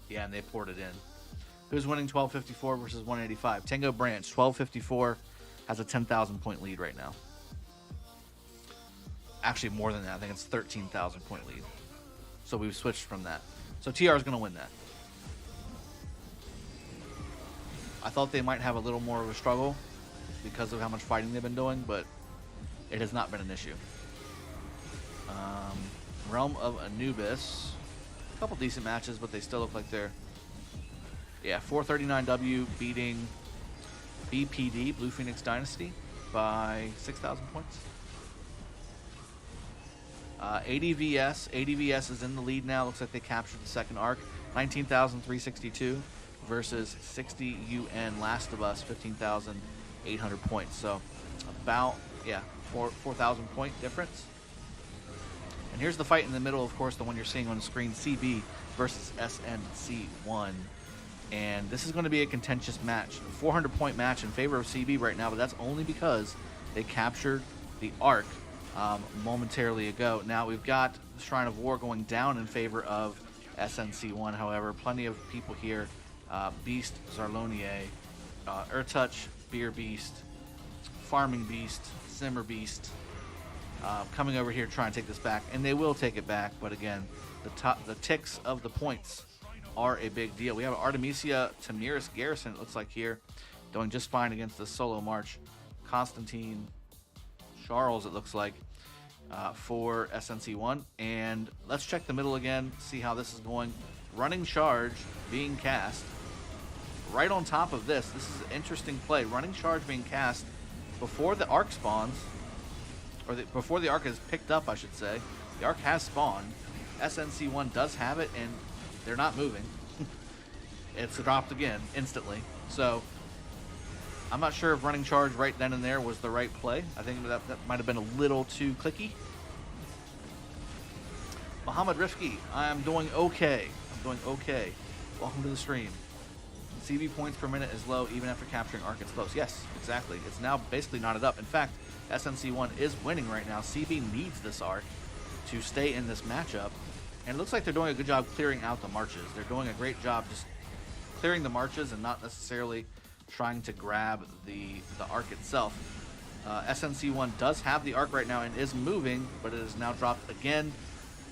Speaker 1: Yeah, and they poured it in. Who's winning 1254 versus 185? Tango Branch, 1254 has a 10,000 point lead right now. Actually, more than that. I think it's 13,000 point lead. So we've switched from that. So TR is going to win that. I thought they might have a little more of a struggle because of how much fighting they've been doing, but it has not been an issue. Realm of Anubis. A couple decent matches, but they still look like they're... Yeah, 439W beating BPD, Blue Phoenix Dynasty, by 6,000 points. ADVS is in the lead now. Looks like they captured the second arc. 19,362 versus 60 UN Last of Us, 15,800 points. So about, 4,000 point difference. And here's the fight in the middle, of course, the one you're seeing on the screen, CB versus SNC1. And this is going to be a contentious match. 400-point match in favor of CB right now, but that's only because they captured the Ark momentarily ago. Now we've got the Shrine of War going down in favor of SNC1. However, plenty of people here. Beast, Zarlonier, Urtouch, Beer Beast, Farming Beast, Simmer Beast, coming over here trying to take this back. And they will take it back, but again, the ticks of the points are a big deal. We have Artemisia Tamiris Garrison, it looks like here, doing just fine against the solo march. Constantine Charles, it looks like, for SNC1. And let's check the middle again, see how this is going. Running Charge being cast right on top of this. This is an interesting play. Running Charge being cast before the Ark spawns, or before the Ark is picked up, I should say. The Ark has spawned. SNC1 does have it, and they're not moving. It's dropped again instantly. So I'm not sure if Running Charge right then and there was the right play. I think that might have been a little too clicky. Muhammad Rifki, I'm doing okay. Welcome to the stream. CB points per minute is low even after capturing Ark. It's close. Yes, exactly. It's now basically knotted up. In fact, SNC1 is winning right now. CB needs this Ark to stay in this matchup. And it looks like they're doing a good job clearing out the marches. They're doing a great job just clearing the marches and not necessarily trying to grab the Ark itself. SNC1 does have the Ark right now and is moving, but it is now dropped again.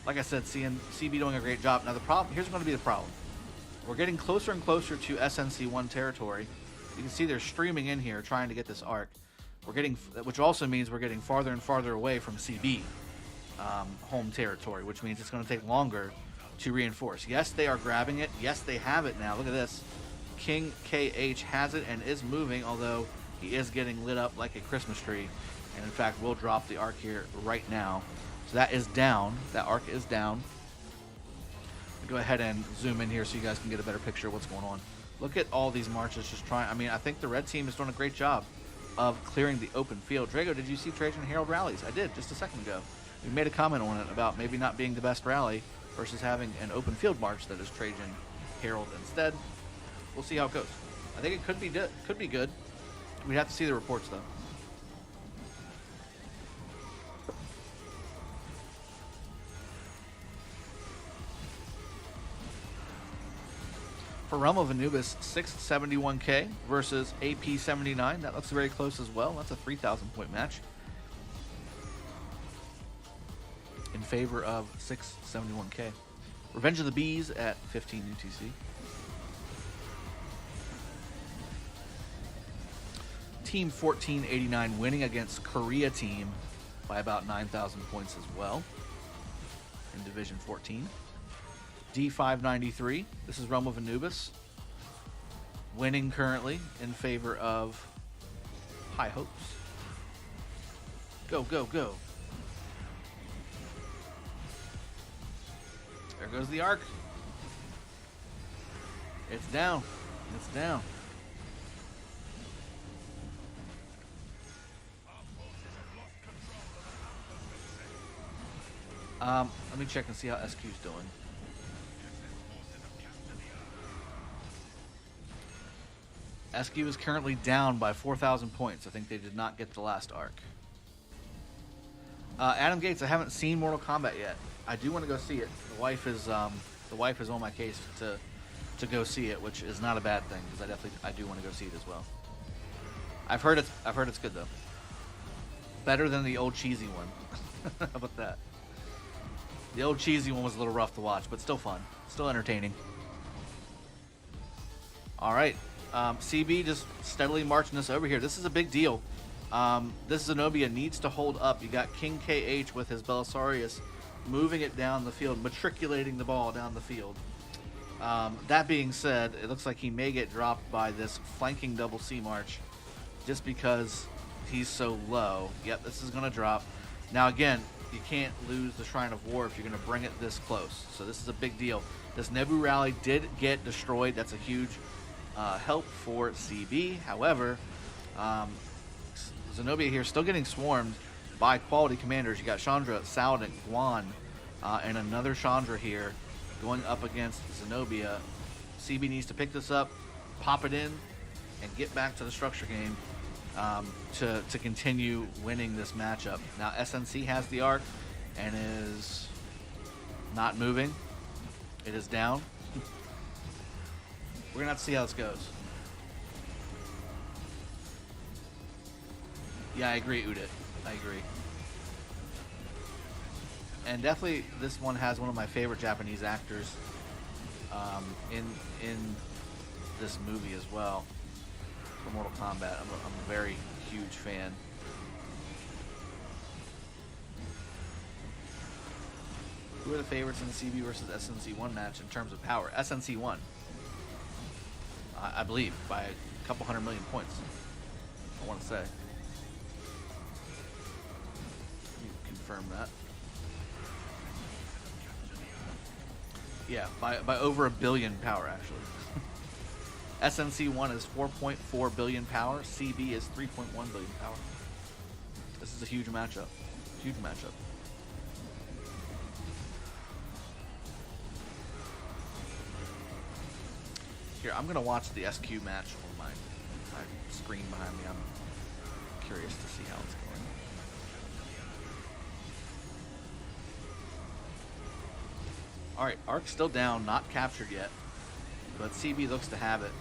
Speaker 1: Like I said, seeing CB doing a great job. Now the problem, here's going to be the problem. We're getting closer and closer to SNC1 territory. You can see they're streaming in here trying to get this Ark. Which also means we're getting farther and farther away from CB home territory, which means it's going to take longer to reinforce. Yes, they are grabbing it. Yes, they have it now. Look at this. King KH has it and is moving, although he is getting lit up like a Christmas tree. And in fact, we'll drop the Ark here right now. So that is down. That Ark is down. I'll go ahead and zoom in here so you guys can get a better picture of what's going on. Look at all these marches just trying. I mean, I think the red team is doing a great job of clearing the open field. Drago, did you see Trajan Herald rallies? I did, just a second ago. We made a comment on it about maybe not being the best rally versus having an open field march that is Trajan Herald instead. We'll see how it goes. I think it could be good. We'd have to see the reports though. For Realm of Anubis, 671k versus AP 79. That looks very close as well. That's a 3,000 point match in favor of 671k. Revenge of the Bees at 15 UTC. Team 1489 winning against Korea team by about 9,000 points as well in Division 14. D593, this is Realm of Anubis, winning currently in favor of High Hopes. Go, go, go. There goes the arc. It's down. It's down. Let me check and see how SQ's doing. SQ is currently down by 4,000 points. I think they did not get the last arc. Adam Gates, I haven't seen Mortal Kombat yet. I do want to go see it. The wife is on my case to go see it, which is not a bad thing because I do want to go see it as well. I've heard it's good though. Better than the old cheesy one. How about that? The old cheesy one was a little rough to watch, but still fun, still entertaining. All right. CB just steadily marching us over here. This is a big deal. This Zenobia needs to hold up. You got King KH with his Belisarius moving it down the field, matriculating the ball down the field. That being said, it looks like he may get dropped by this flanking double C march just because he's so low. Yep, this is going to drop. Now again, you can't lose the Shrine of War if you're going to bring it this close. So this is a big deal. This Nebu rally did get destroyed. That's a huge help for CB. However, Zenobia here still getting swarmed by quality commanders. You got Chandra, Saladin, Guan, and another Chandra here going up against Zenobia. CB needs to pick this up, pop it in, and get back to the structure game to continue winning this matchup. Now SNC has the arc and is not moving. It is down. We're going to have to see how this goes. Yeah, I agree, Udit. I agree. And definitely this one has one of my favorite Japanese actors in this movie as well for Mortal Kombat. I'm a very huge fan. Who are the favorites in the CB versus SNC1 match in terms of power? SNC1. I believe, by a couple 100 million points, I want to say. Let me confirm that. Yeah, by over 1 billion power, actually. SNC1 is 4.4 billion power. CB is 3.1 billion power. This is a huge matchup. Huge matchup. Here, I'm going to watch the SQ match on my screen behind me. I'm curious to see how it's going. Alright, Arc's still down, not captured yet. But CB looks to have it.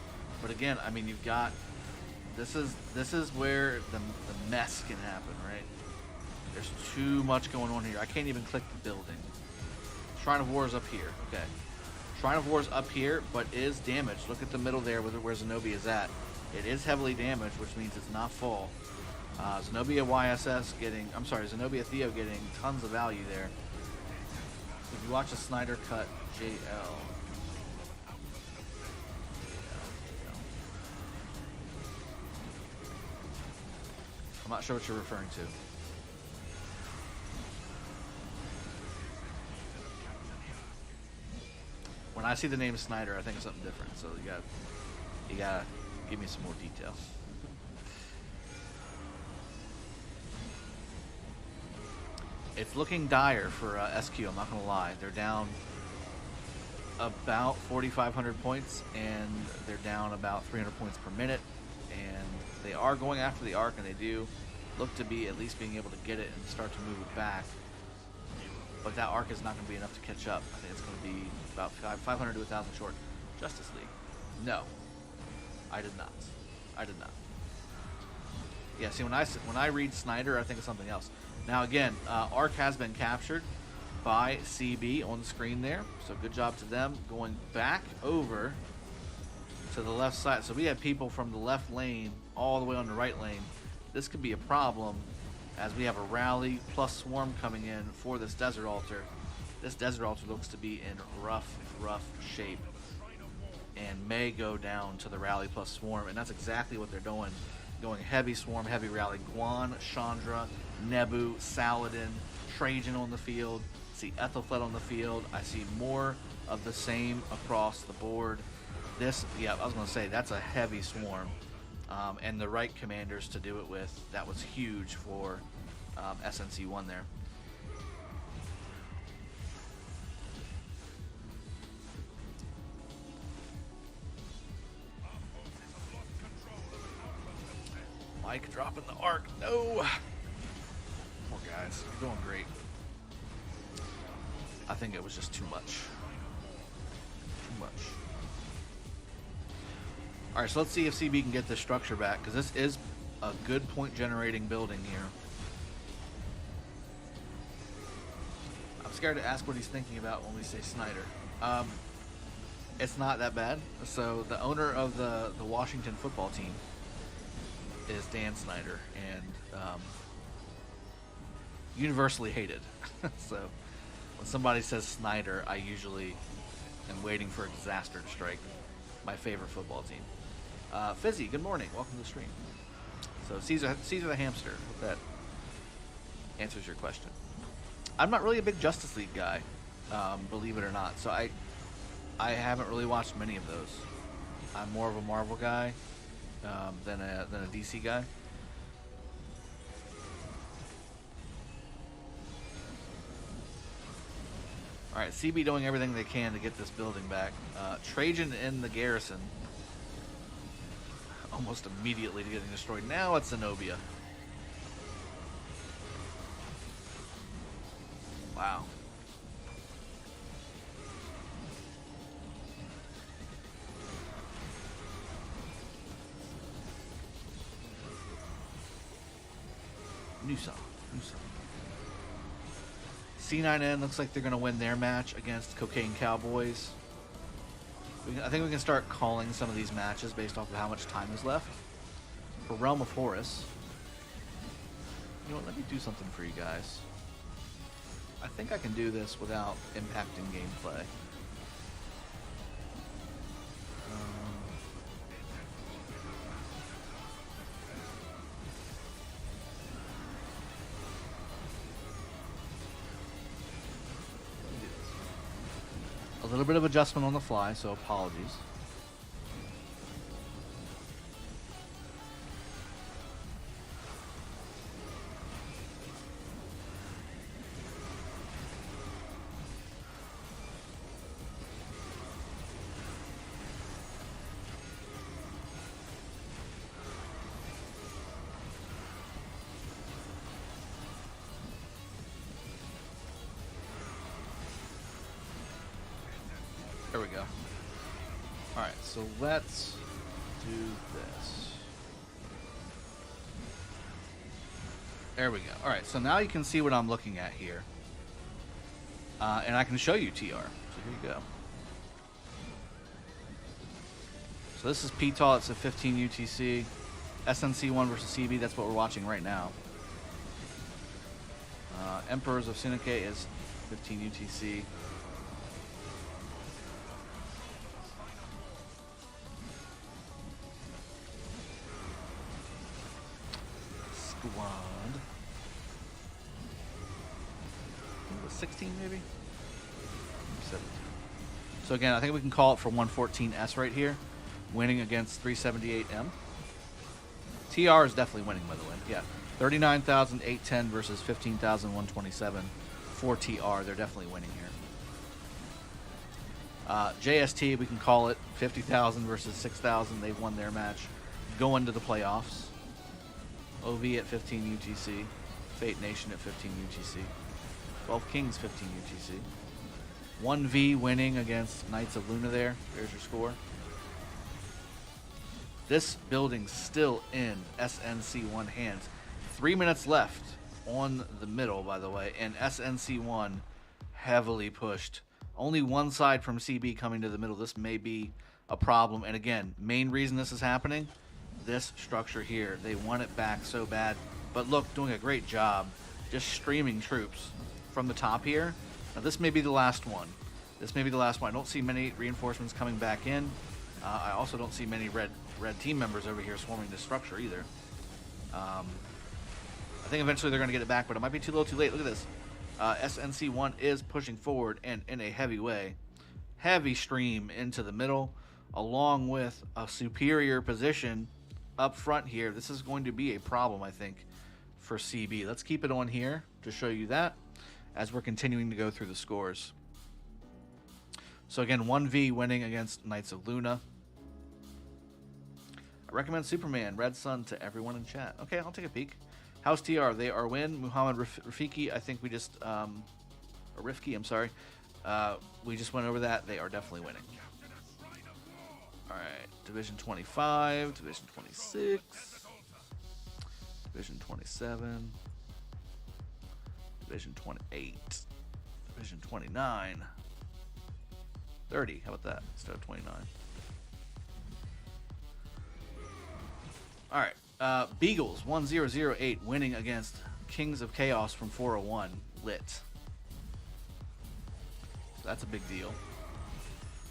Speaker 1: But again, I mean, you've got... This is where the mess can happen, right? There's too much going on here. I can't even click the building. Shrine of War is up here. Okay. Shrine of War is up here, but is damaged. Look at the middle there where Zenobia is at. It is heavily damaged, which means it's not full. Zenobia YSS getting... I'm sorry, Zenobia Theo getting tons of value there. If you watch a Snyder Cut JL... I'm not sure what you're referring to. When I see the name Snyder, I think it's something different. So you gotta give me some more detail. It's looking dire for SQ, I'm not going to lie. They're down about 4,500 points, and they're down about 300 points per minute. And they are going after the arc, and they do look to be at least being able to get it and start to move it back. But that arc is not going to be enough to catch up. I think it's going to be about 500 to 1,000 short. Justice League. No. I did not. I did not. Yeah, see, when I read Snyder, I think of something else. Now, again, arc has been captured by CB on the screen there. So good job to them. Going back over to the left side. So we have people from the left lane all the way on the right lane. This could be a problem as we have a rally plus swarm coming in for this desert altar. This desert altar looks to be in rough shape and may go down to the rally plus swarm, and that's exactly what they're doing. Going heavy swarm, heavy rally. Guan, Chandra, Nebu, Saladin, Trajan on the field. See Ethelfled on the field. I see more of the same across the board. This, yeah, I was going to say, that's a heavy swarm. And the right commanders to do it with. That was huge for SNC1 there. Mike dropping the arc. No! Poor guys. You're doing great. I think it was just too much. Too much. Alright, so let's see if CB can get this structure back, because this is a good point generating building here. I'm scared to ask what he's thinking about when we say Snyder. It's not that bad. So the owner of the Washington football team is Dan Snyder, and universally hated. So when somebody says Snyder, I usually am waiting for a disaster to strike my favorite football team. Fizzy, good morning. Welcome to the stream. So Caesar the hamster. Hope that answers your question. I'm not really a big Justice League guy, believe it or not. So I haven't really watched many of those. I'm more of a Marvel guy than a DC guy. All right, CB doing everything they can to get this building back. Trajan in the garrison. Almost immediately getting destroyed. Now it's Zenobia. Wow. New song. C9N looks like they're going to win their match against Cocaine Cowboys. I think we can start calling some of these matches based off of how much time is left. For Realm of Horus, you know what, let me do something for you guys. I think I can do this without impacting gameplay. A little bit of adjustment on the fly, so apologies. There we go. Alright, so let's do this. There we go. Alright, so now you can see what I'm looking at here. And I can show you TR. So here you go. So this is PTAL, it's a 15 UTC. SNC1 versus CB, that's what we're watching right now. Emperors of Sunike is 15 UTC. Squad. I think it was 16 maybe? 17. So again, I think we can call it for 114S right here. Winning against 378M. TR is definitely winning, by the way. Yeah. 39,810 versus 15,127 for TR. They're definitely winning here. JST, we can call it 50,000 versus 6,000. They've won their match. Going to the playoffs. OV at 15 UTC. Fate Nation at 15 UTC. 12 Kings 15 UTC. 1V winning against Knights of Luna there. There's your score. This building's still in SNC1 hands. 3 minutes left on the middle, by the way, and SNC1 heavily pushed. Only one side from CB coming to the middle. This may be a problem. And again, main reason this is happening, this structure here. They want it back so bad. But look, doing a great job just streaming troops from the top here. Now this may be the last one. This may be the last one. I don't see many reinforcements coming back in. I also don't see many red team members over here swarming this structure either. I think eventually they're going to get it back, but it might be too little too late. Look at this. SNC1 is pushing forward and in a heavy way. Heavy stream into the middle, along with a superior position up front here. This is going to be a problem, I think, for CB. Let's keep it on here to show you that as we're continuing to go through the scores. So again, 1V winning against Knights of Luna. I recommend Superman, Red Sun to everyone in chat. Okay, I'll take a peek. House TR, they are win. Muhammad Rafiki, I think we just, or Rifki, I'm sorry. We just went over that. They are definitely winning. All right, Division 25, Division 26, Division 27, Division 28, Division 29, 30. How about that instead of 29? All right, Beagles 1008 winning against Kings of Chaos from 401 lit. So that's a big deal.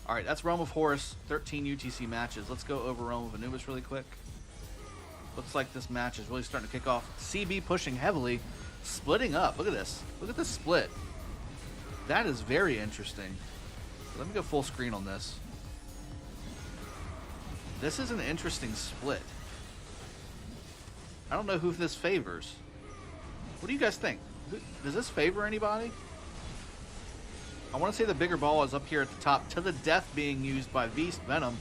Speaker 1: All right, that's Realm of Horus, 13 UTC matches. Let's go over Realm of Anubis really quick. Looks like this match is really starting to kick off. CB pushing heavily, splitting up. Look at this. Look at this split. That is very interesting. Let me go full screen on this. This is an interesting split. I don't know who this favors. What do you guys think? Does this favor anybody? I want to say the bigger ball is up here at the top, to the death being used by Beast Venom.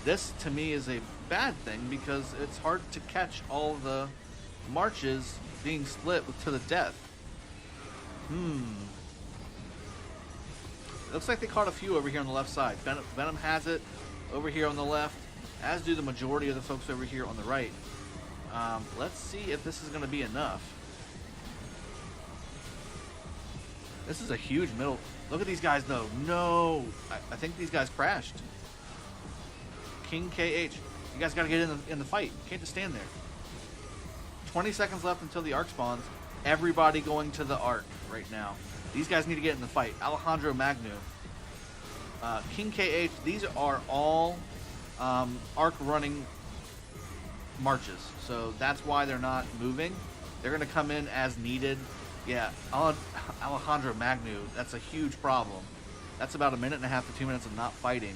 Speaker 1: This, to me, is a bad thing because it's hard to catch all the marches being split with to the death. It looks like they caught a few over here on the left side. Venom has it over here on the left, as do the majority of the folks over here on the right. Let's see if this is going to be enough. This is a huge middle. Look at these guys, though. No. I think these guys crashed. King KH. You guys got to get in the fight. You can't just stand there. 20 seconds left until the arc spawns. Everybody going to the arc right now. These guys need to get in the fight. Alejandro Magnu. King KH. These are all arc running marches. So that's why they're not moving. They're going to come in as needed. Yeah, Alejandro Magnu, that's a huge problem. That's about 1.5 minutes to 2 minutes of not fighting.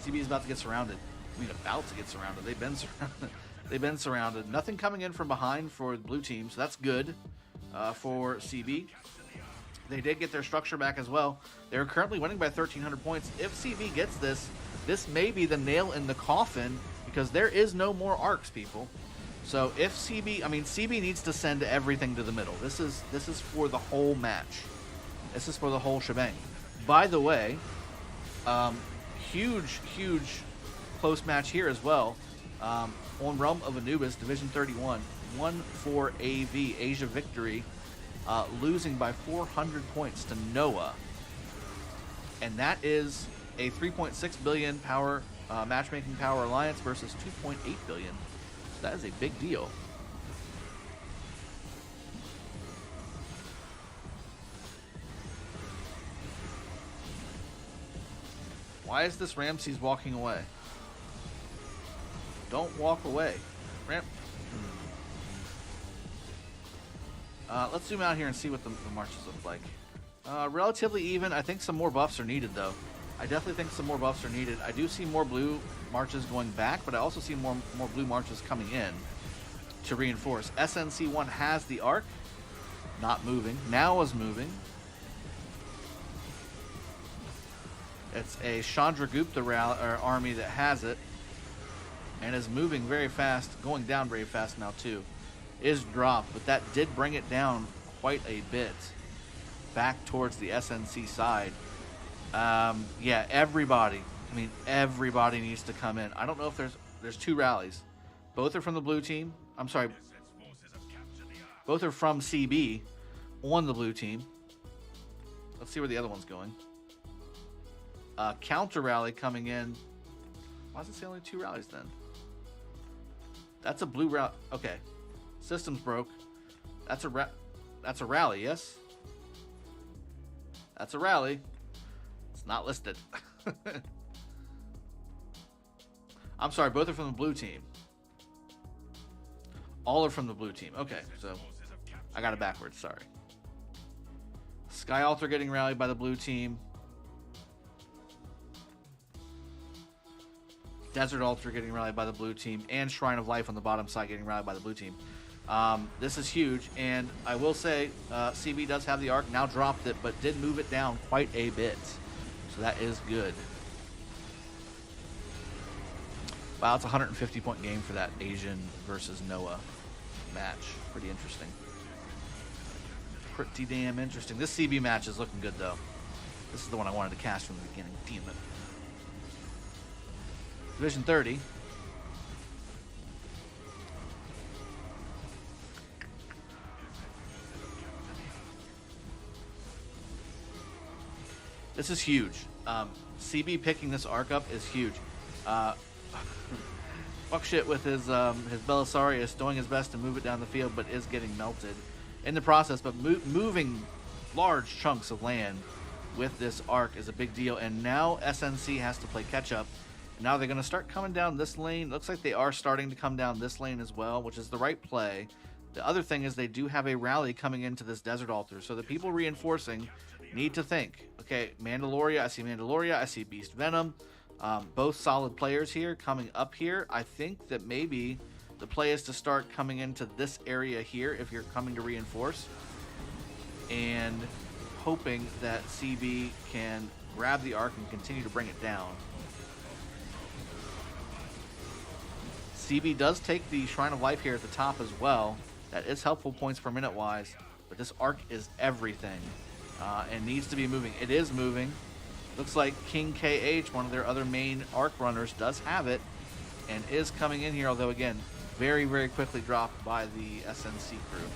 Speaker 1: CB is about to get surrounded. I mean, about to get surrounded. They've been surrounded. They've been surrounded. Nothing coming in from behind for the blue team, so that's good for CB. They did get their structure back as well. They're currently winning by 1,300 points. If CB gets this, this may be the nail in the coffin because there is no more arcs, people. So if CB needs to send everything to the middle. This is for the whole match. This is for the whole shebang. By the way, huge close match here as well. On Realm of Anubis, Division 31, 1-4 AV, Asia Victory, losing by 400 points to Noah. And that is a 3.6 billion power matchmaking power alliance versus 2.8 billion. That is a big deal. Why is this Ramses walking away? Don't walk away. Let's zoom out here and see what the marches look like. Relatively even. I think some more buffs are needed, though. I definitely think some more buffs are needed. I do see more blue marches going back, but I also see more blue marches coming in. to reinforce. SNC1 has the arc, not moving. Now is moving. It's a Chandragupta army that has it and is moving very fast, going down very fast now too. Is dropped, but that did bring it down quite a bit back towards the SNC side. Yeah, everybody. I mean, everybody needs to come in. I don't know if there's two rallies. Both are from the blue team. I'm sorry. Both are from CB on the blue team. Let's see where the other one's going. Counter rally coming in. Why does it say only two rallies then? That's a blue rally. Okay. Systems broke. That's a rally, yes? That's a rally. It's not listed. I'm sorry, both are from the blue team. All are from the blue team. Okay, so I got it backwards, sorry. Sky Altar getting rallied by the blue team. Desert Altar getting rallied by the blue team. And Shrine of Life on the bottom side getting rallied by the blue team. This is huge, and I will say CB does have the arc, now dropped it, but did move it down quite a bit. So that is good. Wow, it's a 150-point game for that Asian versus Noah match. Pretty interesting. Pretty damn interesting. This CB match is looking good, though. This is the one I wanted to cast from the beginning. Damn it. Division 30. This is huge. CB picking this arc up is huge. Fuck shit with his Belisarius doing his best to move it down the field, but is getting melted in the process. But moving large chunks of land with this arc is a big deal. And now SNC has to play catch up. Now they're going to start coming down this lane. Looks like they are starting to come down this lane as well, which is the right play. The other thing is they do have a rally coming into this Desert Altar. So the people reinforcing need to think, okay, Mandaloria, I see Beast Venom. Both solid players here coming up here. I think that maybe the play is to start coming into this area here if you're coming to reinforce. And hoping that CB can grab the arc and continue to bring it down. CB does take the Shrine of Life here at the top as well. That is helpful points per minute wise, but this arc is everything and needs to be moving. It is moving. Looks like King KH, one of their other main arc runners, does have it and is coming in here, although again, very, very quickly dropped by the SNC crew.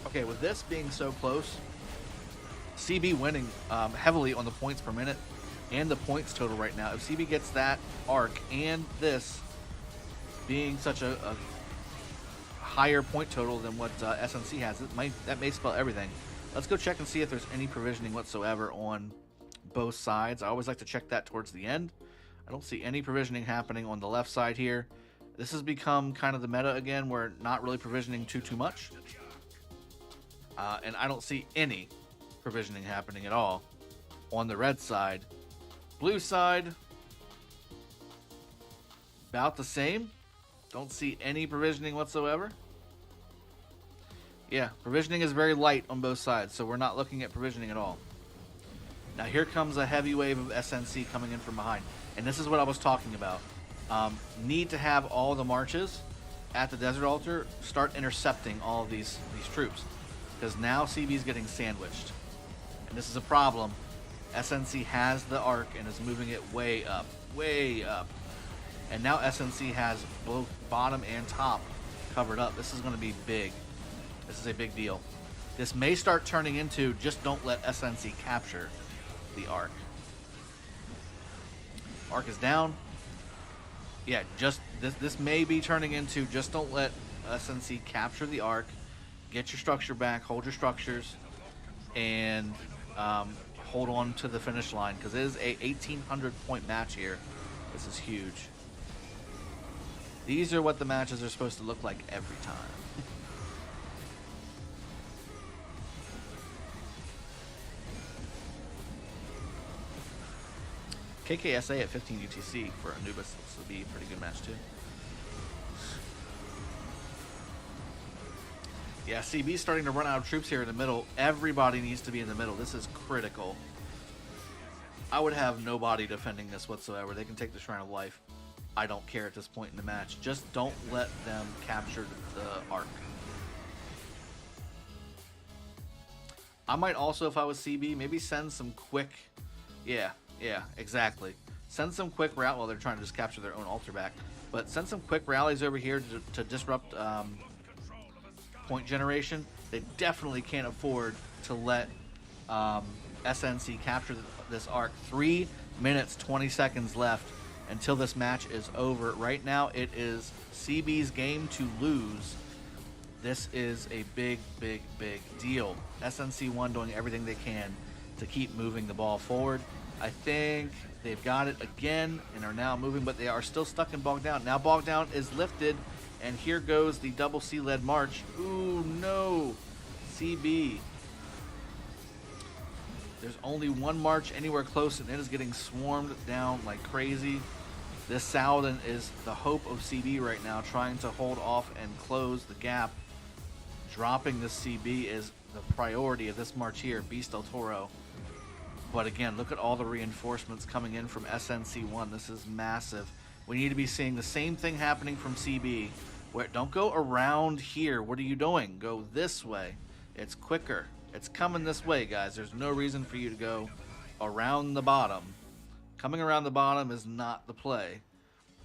Speaker 1: Okay, with this being so close, CB winning heavily on the points per minute and the points total right now. If CB gets that arc and this being such a higher point total than what SNC has, that may spell everything. Let's go check and see if there's any provisioning whatsoever on both sides. I always like to check that towards the end. I don't see any provisioning happening on the left side here. This has become kind of the meta again, where not really provisioning too much. And I don't see any provisioning happening at all on the red side. Blue side, about the same. Don't see any provisioning whatsoever. Yeah, provisioning is very light on both sides, so we're not looking at provisioning at all. Now here comes a heavy wave of SNC coming in from behind. And this is what I was talking about. Need to have all the marches at the Desert Altar start intercepting all of these troops. Because now CB is getting sandwiched. And this is a problem. SNC has the arc and is moving it way up. Way up. And now SNC has both bottom and top covered up. This is going to be big. This is a big deal. This may start turning into just don't let SNC capture the arc. Arc is down. Yeah, just this may be turning into just don't let SNC capture the arc. Get your structure back, hold your structures, and hold on to the finish line, because it is a 1,800 point match here. This is huge. These are what the matches are supposed to look like every time. KKSA at 15 UTC for Anubis. This would be a pretty good match too. Yeah, CB's starting to run out of troops here in the middle. Everybody needs to be in the middle. This is critical. I would have nobody defending this whatsoever. They can take the Shrine of Life. I don't care at this point in the match. Just don't let them capture the Ark. I might also, if I was CB, maybe send some quick... Yeah, exactly. Send some quick route while they're trying to just capture their own altar back. But send some quick rallies over here to disrupt point generation. They definitely can't afford to let SNC capture this Ark. 3 minutes, 20 seconds left until this match is over. Right now, it is CB's game to lose. This is a big deal. SNC1 doing everything they can to keep moving the ball forward. I think they've got it again and are now moving, but they are still stuck in Bog Down. Now Bog Down is lifted, and here goes the double C-led march. Ooh, no. CB. There's only one march anywhere close, and it is getting swarmed down like crazy. This Saladin is the hope of CB right now, trying to hold off and close the gap. Dropping the CB is the priority of this march here, Beast del Toro. But again, look at all the reinforcements coming in from SNC1. This is massive. We need to be seeing the same thing happening from CB. Where don't go around here. What are you doing? Go this way. It's quicker. It's coming this way, guys. There's no reason for you to go around the bottom. Coming around the bottom is not the play.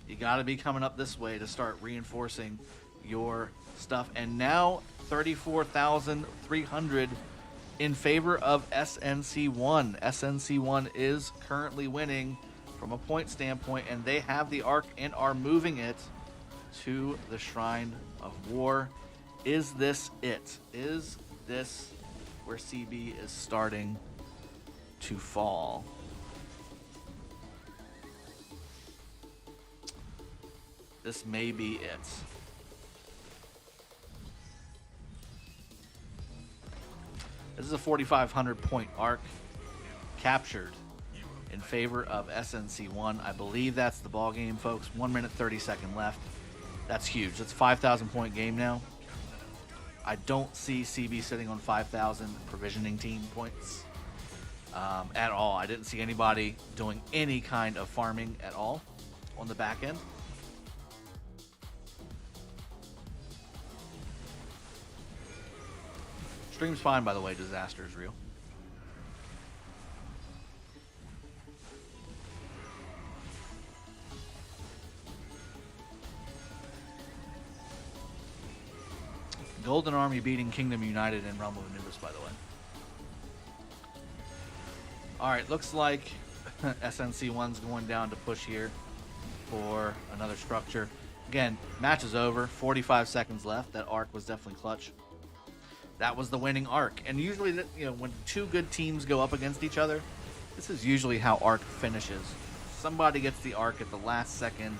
Speaker 1: You got to be coming up this way to start reinforcing your stuff. And now 34,300 in favor of SNC1. SNC1 is currently winning from a point standpoint, and they have the Ark and are moving it to the Shrine of War. Is this it? Is this where CB is starting to fall? This may be it. This is a 4,500 point Ark captured in favor of SNC1. I believe that's the ball game, folks. 1 minute 30 seconds left. That's huge. That's a 5,000 point game now. I don't see CB sitting on 5,000 provisioning team points at all. I didn't see anybody doing any kind of farming at all on the back end. Stream's fine, by the way. Disaster is real. Golden Army beating Kingdom United in Realm of Horus, by the way. Alright, looks like SNC1's going down to push here for another structure. Again, match is over. 45 seconds left. That Ark was definitely clutch. That was the winning Ark. And usually, when two good teams go up against each other, this is usually how Ark finishes. Somebody gets the Ark at the last second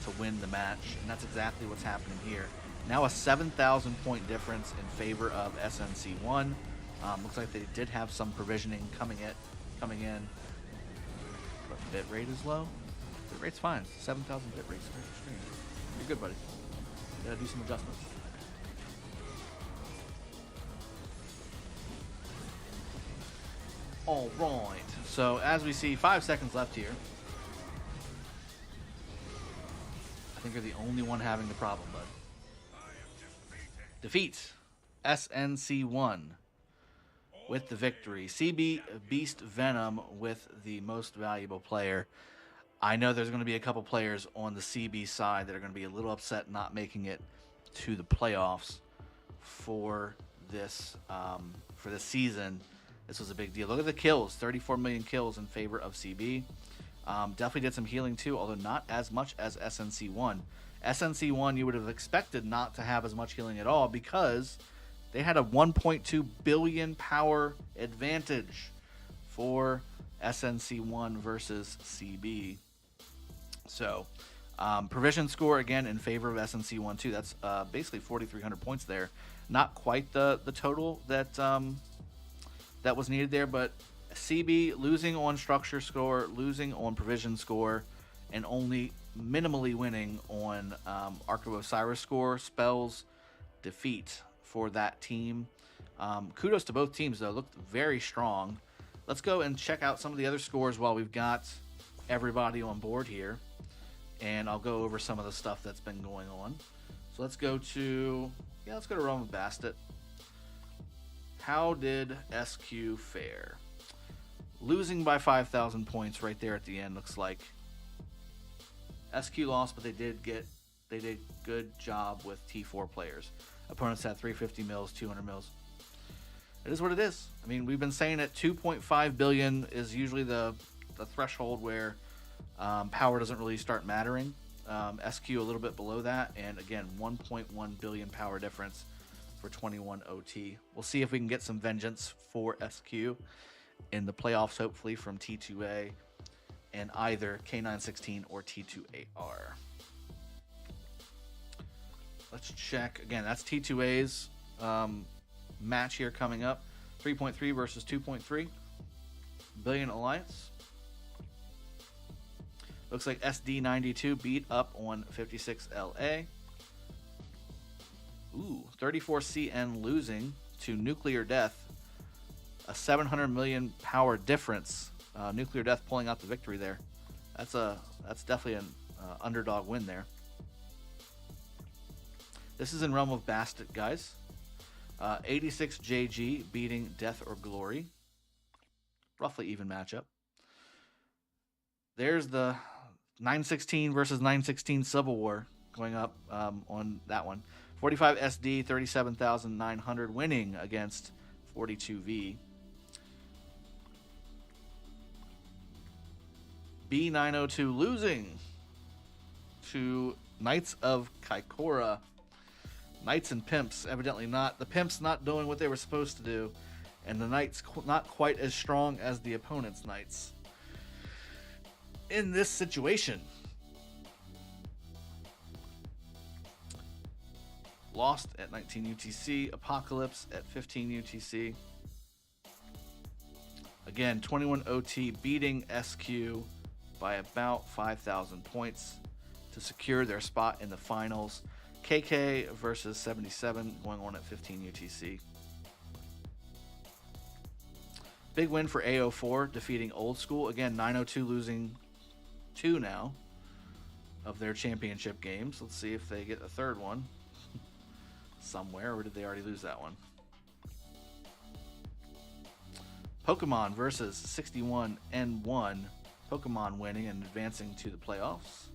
Speaker 1: to win the match, and that's exactly what's happening here. Now a 7,000 point difference in favor of SNC1. Looks like they did have some provisioning coming in. But bit rate is low. Bit rate's fine. 7,000 bit rate's very extreme. You're good, buddy. You gotta do some adjustments. All right. So as we see, 5 seconds left here. I think you're the only one having the problem, bud. Defeat SNC1 with the victory. CB Beast Venom with the most valuable player. I know there's going to be a couple players on the CB side that are going to be a little upset not making it to the playoffs for this season. This was a big deal. Look at the kills. 34 million kills in favor of CB. Definitely did some healing too, although not as much as SNC1. SNC1 you would have expected not to have as much healing at all because they had a 1.2 billion power advantage for SNC1 versus CB. So, provision score again in favor of SNC1 too. That's basically 4,300 points there. Not quite the total that that was needed there, but CB losing on structure score, losing on provision score, and only minimally winning on Ark of Osiris score, spells, defeat for that team. Kudos to both teams, though. Looked very strong. Let's go and check out some of the other scores while we've got everybody on board here. And I'll go over some of the stuff that's been going on. So let's go to Realm of Bastet. How did SQ fare? Losing by 5,000 points right there at the end, looks like. SQ lost, but they did good job with T4 players. Opponents had 350 mils, 200 mils. It is what it is. I mean, we've been saying that 2.5 billion is usually the threshold where power doesn't really start mattering. SQ a little bit below that, and again, 1.1 billion power difference for 21 OT. We'll see if we can get some vengeance for SQ in the playoffs, hopefully from T2A and either K916 or T2AR. Let's check again. That's T2A's match here coming up. 3.3 versus 2.3 billion alliance. Looks like SD92 beat up on 56LA. Ooh, 34CN losing to Nuclear Death. A 700 million power difference. Nuclear Death pulling out the victory there. That's definitely an underdog win there. This is in Realm of Bastet, guys. 86JG beating Death or Glory. Roughly even matchup. There's the 916 versus 916 Civil War going up on that one. 45 SD, 37,900 winning against 42V. B902 losing to Knights of Kaikora. Knights and Pimps, evidently not. The Pimps not doing what they were supposed to do, and the Knights not quite as strong as the opponent's Knights. In this situation, Lost at 19 UTC, Apocalypse at 15 UTC. Again, 21 OT beating SQ by about 5,000 points to secure their spot in the finals. KK versus 77 going on at 15 UTC. Big win for AO4 defeating Old School. Again, 902 losing 2 now of their championship games. Let's see if they get a third one somewhere, or did they already lose that one? Pokemon versus 61N1. Pokemon winning and advancing to the playoffs.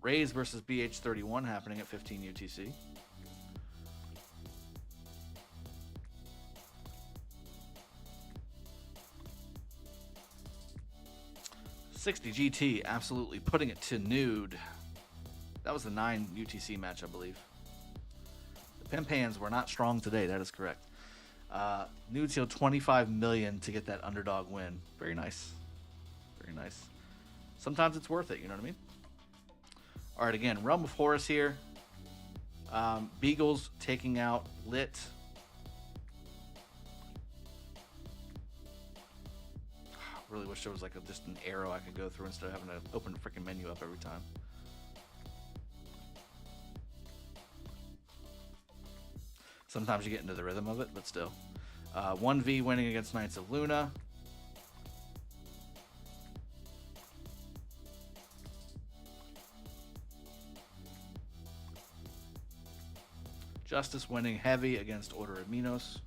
Speaker 1: Rays versus BH31 happening at 15 UTC. $60 GT absolutely putting it to nude. That was the 9 UTC match, I believe. The Pimpans were not strong today. That is correct. Nude sealed 25 million to get that underdog win. Very nice. Very nice. Sometimes it's worth it, you know what I mean? All right, again, Realm of Horus here. Beagles taking out Lit. Really wish there was like just an arrow I could go through instead of having to open the freaking menu up every time. Sometimes you get into the rhythm of it, but still. 1V winning against Knights of Luna. Justice winning heavy against Order of Minos.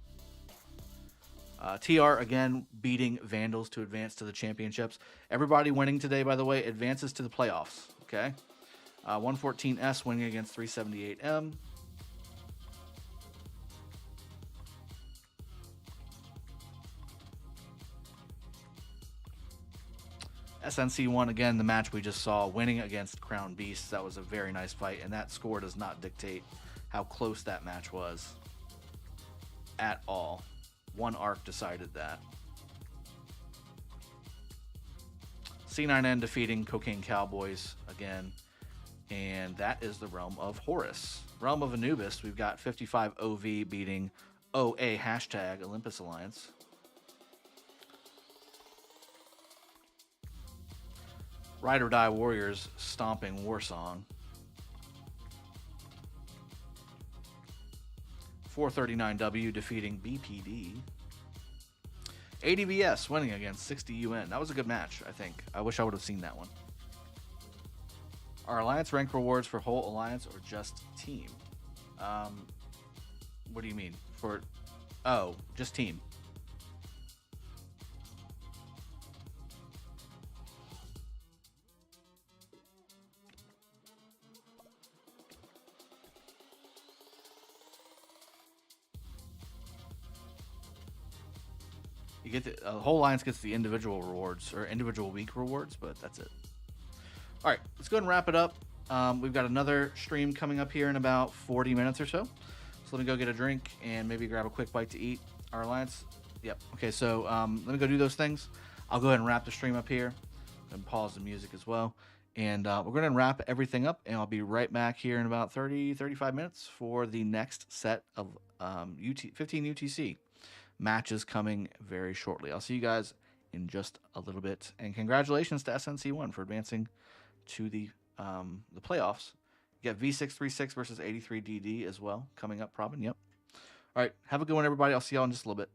Speaker 1: TR again beating Vandals to advance to the championships. Everybody winning today, by the way, advances to the playoffs. Okay, 114S winning against 378M. SNC1 again, the match we just saw, winning against Crown Beasts. That was a very nice fight, and that score does not dictate how close that match was at all. One arc decided that. C9N defeating Cocaine Cowboys again And that is the Realm of Horus. Realm of Anubis, we've got 55 OV beating OA hashtag Olympus Alliance. Ride or Die Warriors stomping Warsong. 439W defeating BPD. ADVS winning against 60 UN. That was a good match, I think. I wish I would have seen that one. Are Alliance rank rewards for whole Alliance or just team? What do you mean? Oh, just team. You get the whole alliance gets the individual rewards or individual week rewards, but that's it. All right, let's go ahead and wrap it up. We've got another stream coming up here in about 40 minutes or so. So let me go get a drink and maybe grab a quick bite to eat. Our alliance, yep. Okay, so let me go do those things. I'll go ahead and wrap the stream up here and pause the music as well. And we're going to wrap everything up, and I'll be right back here in about 35 minutes for the next set of 15 UTC matches coming very shortly. I'll see you guys in just a little bit. And congratulations to SNC1 for advancing to the playoffs. You got V636 versus 83DD as well coming up, Probin. Yep. All right. Have a good one, everybody. I'll see y'all in just a little bit.